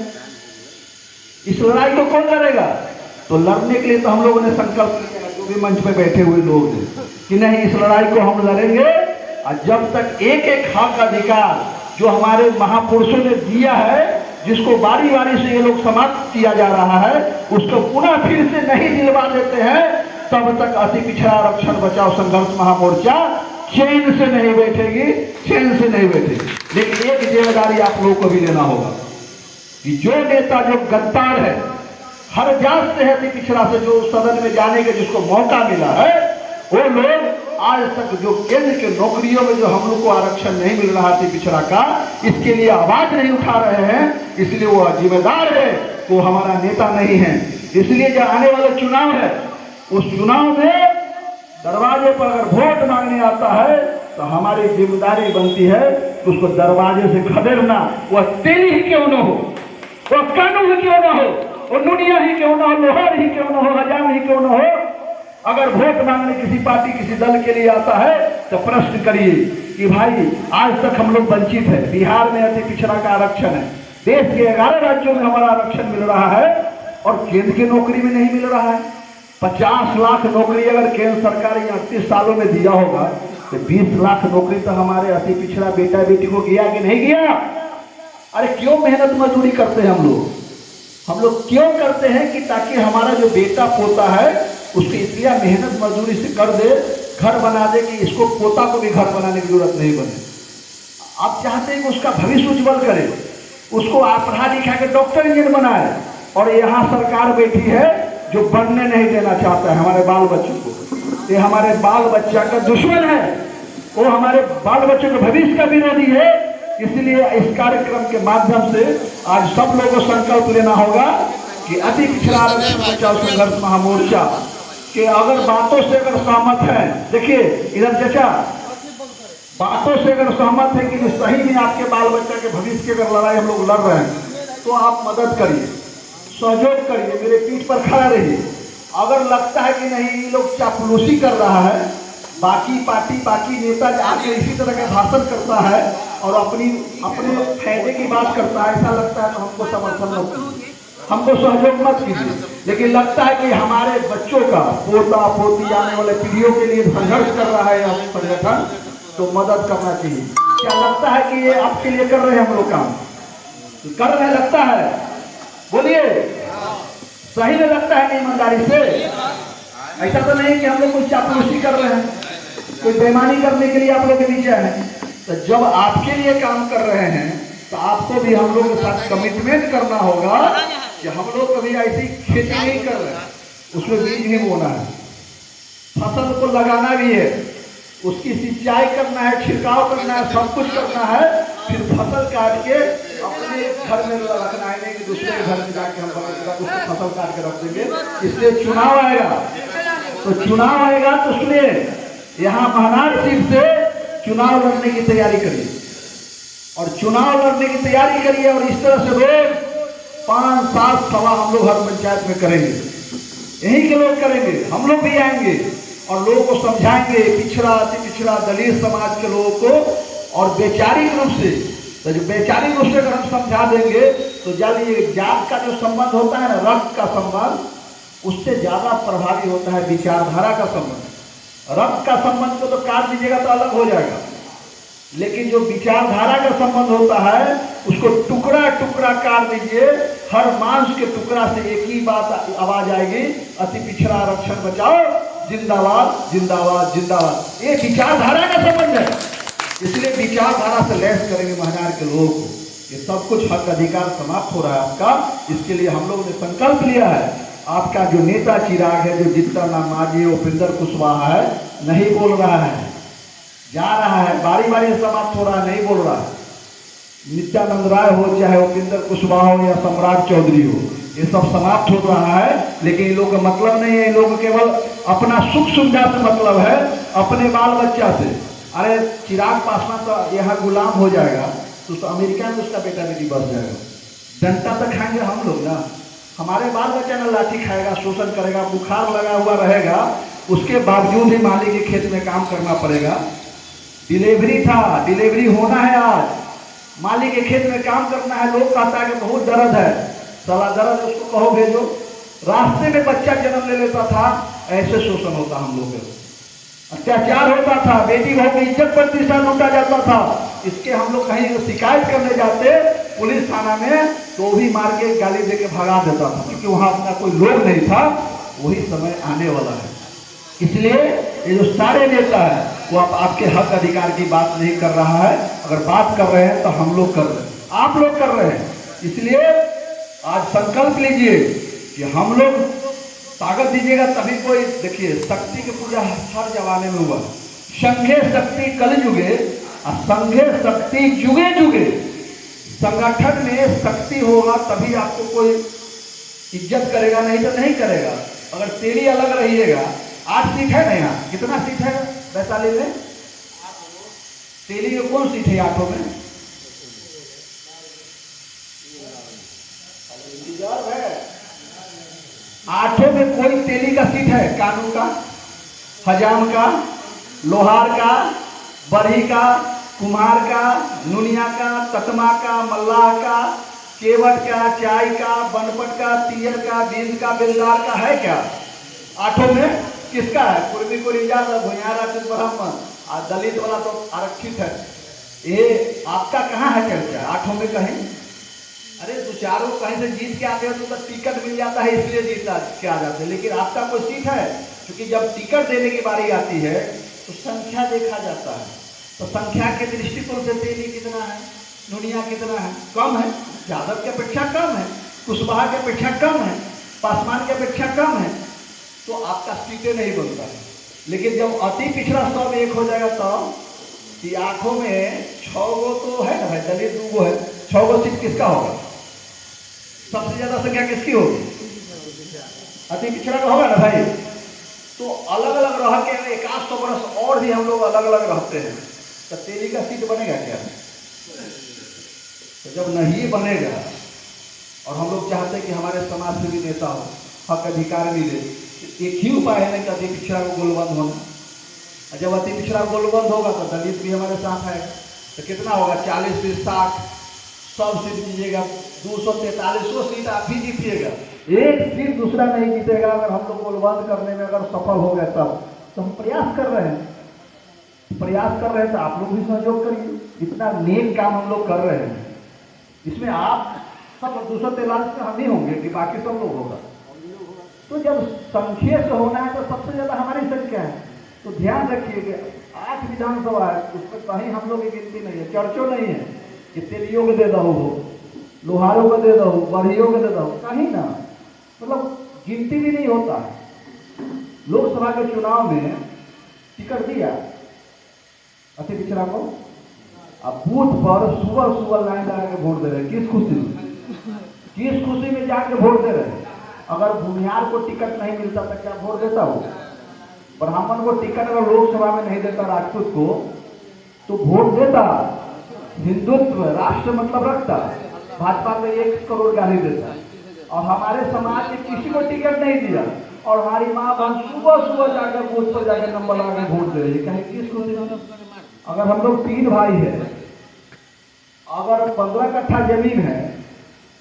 इस लड़ाई को कौन लड़ेगा? तो लड़ने के लिए तो हम लोगों ने संकल्प लिया, जो भी मंच पे बैठे हुए लोग हैं, कि नहीं, इस लड़ाई को हम लड़ेंगे। और जब तक एक एक हक अधिकार जो हमारे महापुरुषों ने दिया है, जिसको बारी बारी से ये लोग समाप्त किया जा रहा है, उसको पुनः फिर से नहीं दिलवा देते हैं, तब तक अति पिछड़ा आरक्षण बचाओ संघर्ष महामोर्चा चैन से नहीं बैठेगी, चैन से नहीं बैठेगी। लेकिन एक जिम्मेदारी आप लोगों को भी लेना होगा कि जो नेता जो गद्दार है, हर जात से है, अति पिछड़ा से, जो सदन में जाने के जिसको मौका मिला है, वो लोग आज तक जो केंद्र के नौकरियों में जो हम लोग को आरक्षण नहीं मिल रहा अति पिछड़ा का, इसके लिए आवाज नहीं उठा रहे हैं। इसलिए वो जिम्मेदार है, वो हमारा नेता नहीं है। इसलिए जो आने वाला चुनाव है, उस चुनाव में दरवाजे पर अगर वोट मांगने आता है तो हमारी जिम्मेदारी बनती है कि उसको दरवाजे से खदेड़ना। वह तेली ही क्यों न हो, वह कानून ही क्यों न हो, वो नुनिया ही क्यों न हो, लोहार ही क्यों न हो, हजाम ही क्यों न हो, अगर वोट मांगने किसी पार्टी किसी दल के लिए आता है तो प्रश्न करिए कि भाई, आज तक हम लोग वंचित है। बिहार में अति पिछड़ा का आरक्षण है, देश के 11 राज्यों में हमारा आरक्षण मिल रहा है और केंद्र की नौकरी में नहीं मिल रहा है। 50 लाख नौकरी अगर केंद्र सरकार 38 सालों में दिया होगा तो 20 लाख नौकरी तो हमारे अति पिछड़ा बेटा बेटी को गया कि नहीं गया? अरे क्यों मेहनत मजदूरी करते हैं हम लोग क्यों करते हैं? कि ताकि हमारा जो बेटा पोता है उसको इसलिए मेहनत मजदूरी से कर दे, घर बना दे कि इसको पोता को भी घर बनाने की जरूरत नहीं बने। आप चाहते हैं कि उसका भविष्य उज्जवल करे, उसको आप पढ़ा लिखा के डॉक्टर इंजीनियर बनाए, और यहाँ सरकार बैठी है जो बनने नहीं देना चाहता है हमारे बाल बच्चों को। ये हमारे बाल बच्चा का दुश्मन है, वो हमारे बाल बच्चों के भविष्य का विरोधी है। इसलिए इस कार्यक्रम के माध्यम से आज सब लोगों को संकल्प लेना होगा कि अति पिछड़ा आरक्षण बचाओ संघर्ष महामोर्चा के अगर बातों से अगर सहमत है, देखिए इधर चचा, बातों से अगर सहमत है कि सही में आपके बाल बच्चा के भविष्य की अगर लड़ाई हम लोग लड़ रहे हैं तो आप मदद करिए, सहयोग करिए, मेरे पीठ पर खड़ा रहिए। अगर लगता है कि नहीं ये लोग चापलूसी कर रहा है, बाकी पार्टी बाकी नेता जाके इसी तरह का भाषण करता है और अपने फायदे की बात करता है, ऐसा लगता है तो हमको समर्थन मत कीजिए, हमको सहयोग मत कीजिए। लेकिन लगता है कि हमारे बच्चों का पोता पोती आने वाले पीढ़ियों के लिए संघर्ष कर रहा है यह संगठन, तो मदद करना चाहिए। क्या लगता है कि ये आपके लिए कर रहे हैं हम लोग काम? कर रहे हैं लगता है? बोलिए, सही में लगता है कि ईमानदारी से? ऐसा तो नहीं कि हम लोग कुछ चापलूसी कर रहे हैं, कोई बेईमानी करने के लिए आप लोग के नीचे हैं। तो जब आपके लिए काम कर रहे हैं तो आपको भी हम लोग के साथ कमिटमेंट करना होगा कि हम लोग कभी ऐसी खेती नहीं कर रहे हैं, उसमें बीज भी बोना है, फसल को लगाना भी है, उसकी सिंचाई करना है, छिड़काव करना है, सब कुछ करना है, फिर फसल काट के अपने घर में रखना है, नहीं कि दूसरे घर में जाके हम उसको फसल काट के रख देंगे। इसलिए चुनाव आएगा, तो चुनाव आएगा तो सुनिए, यहाँ महनार सीट से चुनाव लड़ने की तैयारी करिए और चुनाव लड़ने की तैयारी करिए और इस तरह से रोज 5-7 सभा हम लोग हर पंचायत में करेंगे, यही के लोग करेंगे, हम लोग भी आएंगे और लोगों को समझाएंगे, पिछड़ा अति पिछड़ा दलित समाज के लोगों को। और वैचारिक रूप से, तो जो वैचारिक रूप से अगर हम समझा देंगे तो जब ये जात का जो संबंध होता है ना, रक्त का संबंध, उससे ज्यादा प्रभावी होता है विचारधारा का संबंध। रक्त का संबंध को तो काट दीजिएगा तो अलग हो जाएगा, लेकिन जो विचारधारा का संबंध होता है उसको टुकड़ा टुकड़ा काट दीजिए, हर मांस के टुकड़ा से एक ही बात आवाज आएगी, अति पिछड़ा आरक्षण बचाओ, जिंदाबाद जिंदाबाद जिंदाबाद। ये विचारधारा का संबंध है, इसलिए विचारधारा से लैस करेंगे महनार के लोगों को। ये सब कुछ हक अधिकार समाप्त हो रहा है आपका, इसके लिए हम लोगों ने संकल्प लिया है। आपका जो नेता चिराग है, जो जीतन राम मांझी, उपेंद्र कुशवाहा है, नहीं बोल रहा है, जा रहा है, बारी बारी समाप्त हो रहा है, नहीं बोल रहा है। नित्यानंद राय हो, चाहे उपेंद्र कुशवाहा हो या सम्राट चौधरी हो, ये सब समाप्त हो रहा है, लेकिन इन लोगों का मतलब नहीं है, इन लोगों केवल अपना सुख सुविधा से मतलब है, अपने बाल बच्चा से। अरे चिराग पासवान तो यहाँ गुलाम हो जाएगा तो अमेरिका में उसका बेटा बेटी बस जाएगा, डंटा तो खाएंगे हम लोग ना, हमारे बाल बच्चा ना लाठी खाएगा, शोषण करेगा, बुखार लगा हुआ रहेगा, उसके बावजूद ही माली के खेत में काम करना पड़ेगा। डिलीवरी था, डिलीवरी होना है आज, माली के खेत में काम करना है, लोग कहता है कि बहुत दर्द है, साला दर्द उसको कहो भेजो। रास्ते में बच्चा जन्म ले लेता था, ऐसे शोषण होता हम लोग के, अत्याचार होता था, बेटी बहू की इज्जत प्रतिष्ठान लूटा जाता था। इसके हम लोग कहीं शिकायत करने जाते पुलिस थाना में तो भी मार के गाली दे के भगा देता था, क्योंकि वहां अपना कोई लोग नहीं था। वही समय आने वाला है, इसलिए ये जो सारे नेता है वो आपके हक अधिकार की बात नहीं कर रहा है, अगर बात कर रहे हैं तो हम लोग कर रहे हैं, आप लोग कर रहे हैं। इसलिए आज संकल्प लीजिए कि हम लोग ताकत दीजिएगा तभी कोई, देखिए शक्ति की पूजा हर जमाने में हुआ, संघे शक्ति कल जुगे और संघे शक्ति जुगे जुगे। संगठन में शक्ति होगा तभी आपको कोई इज्जत करेगा, नहीं तो नहीं करेगा। अगर तेरी अलग रहिएगा, 8 सीट है ना, यहाँ कितना सीट है वैशाली में? तेली में कौन सीट है 8 में? रिजर्व है, 8 में कोई तेली का सीट है? कानून का, हजाम का, लोहार का, बरही का, कुम्हार का, नुनिया का, ततमा का, मल्लाह का, केवट का, चाय का, बनपट का, तीयर का, बीज का, बेलदार का है क्या 8 में? किसका है? कुर्मी को रिजात, भुइयारा ब्राह्मण, और दलित वाला तो आरक्षित है। ये आपका कहाँ है चर्चा 8 में कहीं? अरे 2-4 कहीं से जीत के आते हो तो टिकट मिल जाता है, इसलिए जीत के आ जाते हैं, लेकिन आपका कोई सीट है? क्योंकि जब टिकट देने की बारी आती है तो संख्या देखा जाता है, तो संख्या के दृष्टिकोण से तेली कितना है, नुनिया कितना है? कम है, यादव की अपेक्षा कम है, कुशवाहा की अपेक्षा कम है, पासवान की अपेक्षा कम है, तो आपका सीटें नहीं बनता है। लेकिन जब अति पिछड़ा सब एक हो जाएगा तब कि 8 में 6 गो तो है ना भाई, दलित 2 गो है, 6 गो सीट किसका होगा? सबसे ज्यादा संख्या किसकी होगी? अति पिछड़ा का होगा ना भाई। तो अलग अलग रह के 100 वर्ष और भी हम लोग अलग अलग रहते हैं, तो तेली का सीट बनेगा क्या? तो जब नहीं बनेगा, और हम लोग चाहते हैं कि हमारे समाज से भी नेता हो, हक अधिकार मिले, एक ही उपाय है ना कि अति पिछड़ा को गोलबंद होना। और जब अति पिछड़ा गोलबंद होगा तो दलित भी हमारे साथ आएगा। तो कितना होगा, 40 से 60 100 सीट जीतेगा, 243 सीट आप ही जीतिएगा, एक सीट दूसरा नहीं जीतेगा। अगर हम लोग गोलबंद करने में अगर सफल हो गए तब तो हम प्रयास कर रहे हैं, तो आप लोग भी सहयोग करिए। इतना नेक काम हम लोग कर रहे हैं, इसमें आप सब 243 में हम ही होंगे कि बाकी सब लोग होगा। तो जब संख्या से होना है तो सबसे ज्यादा हमारी संख्या है। तो ध्यान रखिएगा 8 विधानसभा है, उसमें कहीं हम लोग की गिनती नहीं है, चर्चो नहीं है कि तेलियों को दे दो, लोहारों को दे दो, बढ़ियों को दे दो, कहीं ना, मतलब गिनती भी नहीं होता है। लोकसभा के चुनाव में टिकट दिया अति पिछड़ा को, अब बूथ पर सुबह लाइन लगा के वोट दे रहे, किस खुशी में जाके वोट दे रहे। अगर भूमिहार को टिकट नहीं मिलता तो क्या वोट देता हो? ब्राह्मण को टिकट अगर लोकसभा में नहीं देता राजपूत को तो वोट देता। हिंदुत्व राष्ट्र मतलब रखता, भाजपा को 1 करोड़ गाली देता। और हमारे समाज में किसी को टिकट नहीं दिया और हमारी माँ बहन सुबह जाकर बूथ पर जाकर नंबर लगा के वोट दे रही है, कहीं किस खुशी में? अगर हम लोग 3 भाई है, अगर 15 कट्ठा जमीन है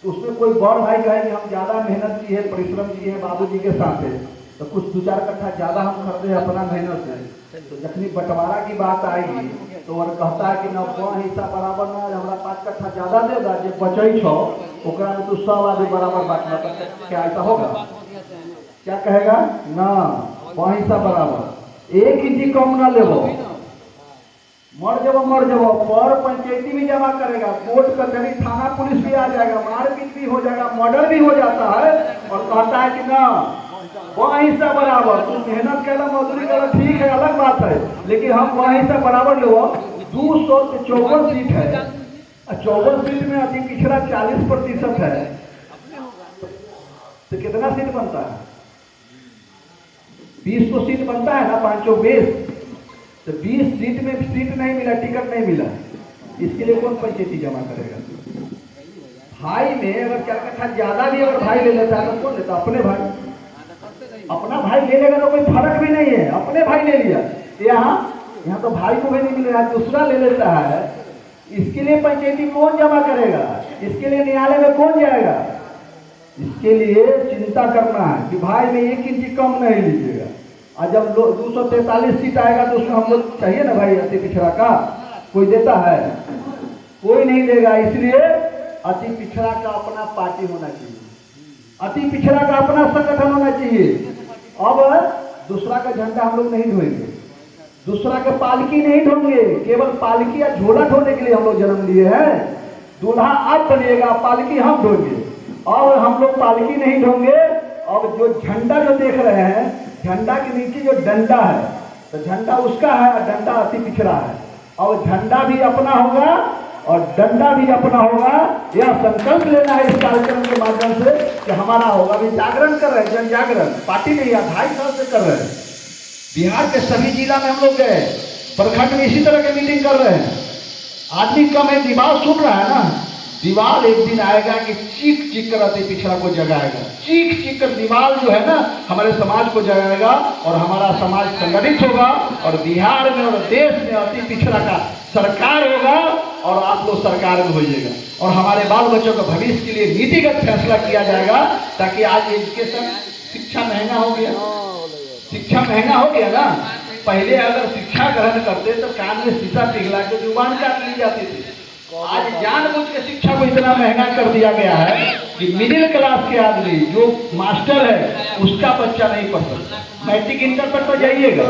तो उसमें कोई बड़ भाई कहे कि हम ज्यादा मेहनत किए, परिश्रम किए हैं बाबूजी के साथ है, तो कुछ 2-4 कट्ठा ज्यादा हम खरीदे अपना मेहनत से। तो जखनी बंटवारा की बात आएगी तो वह कहता है कि न हिस्सा बराबर ना, हमारा 5 कट्ठा ज्यादा दे दा, जो बचे छो ओकरा में तो सब आदमी बराबर बांटना। क्या ऐसा होगा? क्या कहेगा? ना, वह हिस्सा बराबर, 1 इंची कम ना लेवो, मर जाओ। पर पंचायती भी जमा करेगा, कोर्ट कचहरी थाना पुलिस भी आ जाएगा, मारपीट भी हो जाएगा, मर्डर भी हो जाता है और कहता है कि ना वह हिस्सा बराबर। तुम मेहनत करना, मजदूरी करना, ठीक है, अलग बात है, लेकिन हम वह हिस्सा बराबर लो। 254 सीट है, 54 सीट में अति पिछड़ा 40% है, तो कितना सीट बनता है? 20 को सीट बनता है ना, 520। तो 20 सीट में सीट नहीं मिला, टिकट नहीं मिला, इसके लिए कौन पंचायती जमा करेगा? भाई में अगर 4 कट्ठा ज्यादा भी अगर भाई ले लेता है तो कौन लेता? अपने भाई। अपना भाई ले लेगा तो कोई फर्क भी नहीं है, अपने भाई ले लिया। यहाँ तो भाई को भी नहीं मिल रहा, दूसरा ले लेता है, इसके लिए पंचायती कौन जमा करेगा? इसके लिए न्यायालय में कौन जाएगा? इसके लिए चिंता करना है कि भाई में 1 इंची कम नहीं लीजिएगा। और जब 243 सीट आएगा तो उसमें हम लोग चाहिए ना भाई, अति पिछड़ा का कोई देता है? कोई नहीं देगा। इसलिए अति पिछड़ा का अपना पार्टी होना चाहिए, अति पिछड़ा का अपना संगठन होना चाहिए। अब दूसरा का झंडा हम लोग नहीं ढोएंगे, दूसरा का पालकी नहीं ढोंगे, केवल पालकी या झोला ढोने के लिए हम लोग जन्म लिए हैं। दूल्हा आप बनिएगा, पालकी हम ढोंगे, और हम लोग पालकी नहीं ढोंगे। अब जो झंडा जो देख रहे हैं, झंडा के नीचे जो डंडा है, तो झंडा उसका है, डंडा अति पिछड़ा है। और झंडा भी अपना होगा और डंडा भी अपना होगा। यह संकल्प लेना है इस कार्यक्रम के माध्यम से कि हमारा होगा। अभी जागरण कर रहे हैं, जन जागरण पार्टी नहीं, 2.5 साल से कर रहे हैं। बिहार के सभी जिला में हम लोग गए, प्रखंड में इसी तरह की मीटिंग कर रहे हैं। आदमी कम है, दीवार सुन रहा है ना, दीवार एक दिन आएगा कि चीख कर अति पिछड़ा को जगाएगा। चीख कर दीवार जो है ना हमारे समाज को जगाएगा और हमारा समाज संगठित होगा और बिहार में और देश में अति पिछड़ा का सरकार होगा और आप लोग सरकार में होइएगा और हमारे बाल बच्चों के भविष्य के लिए नीतिगत फैसला किया जाएगा। ताकि आज एजुकेशन शिक्षा महंगा हो गया, शिक्षा महंगा हो गया ना। पहले अगर शिक्षा ग्रहण करते तो कान में शीशा पिघला के जुबान काट ली जाती थी। आज जानबूझ के शिक्षा को इतना महंगा कर दिया गया है कि मिडिल क्लास के आदमी जो मास्टर है उसका बच्चा नहीं पढ़ सकता। मैट्रिक इंटर पर तो जाइएगा,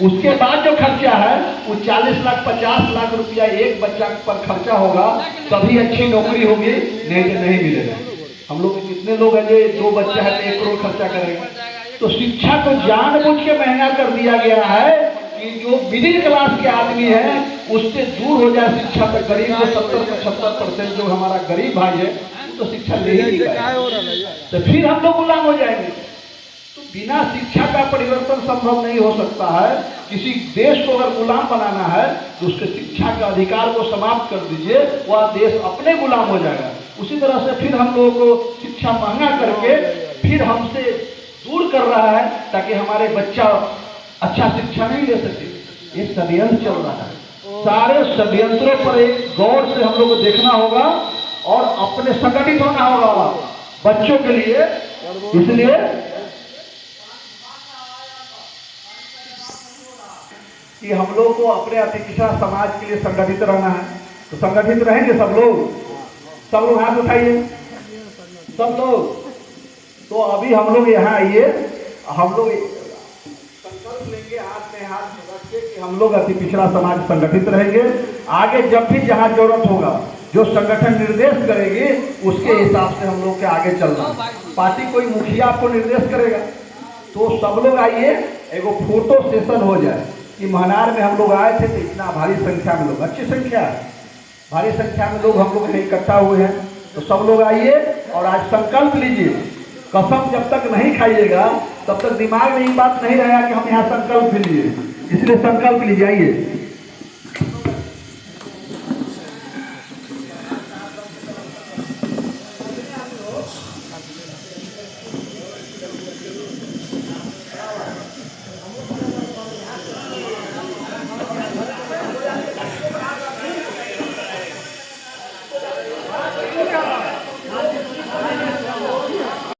उसके बाद जो खर्चा है वो 40 लाख 50 लाख रुपया एक बच्चा पर खर्चा होगा, तभी अच्छी नौकरी होगी, नहीं तो नहीं मिलेगा। हम लोग कितने लोग हैं जो 2 बच्चा है तो 1 करोड़ खर्चा करेंगे। तो शिक्षा को जानबूझ के महंगा कर दिया गया है कि जो मिडिल क्लास के आदमी है उससे दूर हो जाए शिक्षा तक। गरीब जो 70-75% जो हमारा गरीब भाई है तो शिक्षा ले ही नहीं पाएगा, तो फिर हम लोग गुलाम हो जाएंगे। तो बिना शिक्षा का परिवर्तन संभव नहीं हो सकता है। किसी देश को अगर गुलाम बनाना है तो उसके शिक्षा के अधिकार को समाप्त कर दीजिए, वह देश अपने गुलाम हो जाएगा। उसी तरह से फिर हम लोगों को शिक्षा महंगा करके फिर हमसे दूर कर रहा है ताकि हमारे बच्चा अच्छा शिक्षा नहीं ले सके। एक षड्यंत्र चल रहा है। सारे षड्यंत्रों पर एक गौर से हम लोग को देखना होगा और अपने संगठित होना होगा बच्चों के लिए। इसलिए कि हम लोग को अपने अति पिछड़ा समाज के लिए संगठित रहना है। तो संगठित रहेंगे सब लोग हाथ उठाइए सब लोग। तो अभी हम लोग यहाँ आइए, हम लोग संकल्प लेंगे हाथ में हाथ रख के कि हम लोग अति पिछड़ा समाज संगठित रहेंगे। आगे जब भी जहाँ जरूरत होगा, जो संगठन निर्देश करेगी उसके हिसाब से हम लोग के आगे चलना। पार्टी कोई मुखिया आपको निर्देश करेगा तो सब लोग आइए, एगो फोटो सेशन हो जाए कि महनार में हम लोग आए थे तो इतना भारी संख्या में लोग, अच्छी संख्या है, भारी संख्या में लोग हम लोग इकट्ठा हुए हैं। तो सब लोग आइए और आज संकल्प लीजिए। कसम जब तक नहीं खाइएगा तब तक दिमाग में ये बात नहीं रहेगा कि हम यहाँ संकल्प लिए। इसलिए संकल्प लीजिए, आइए।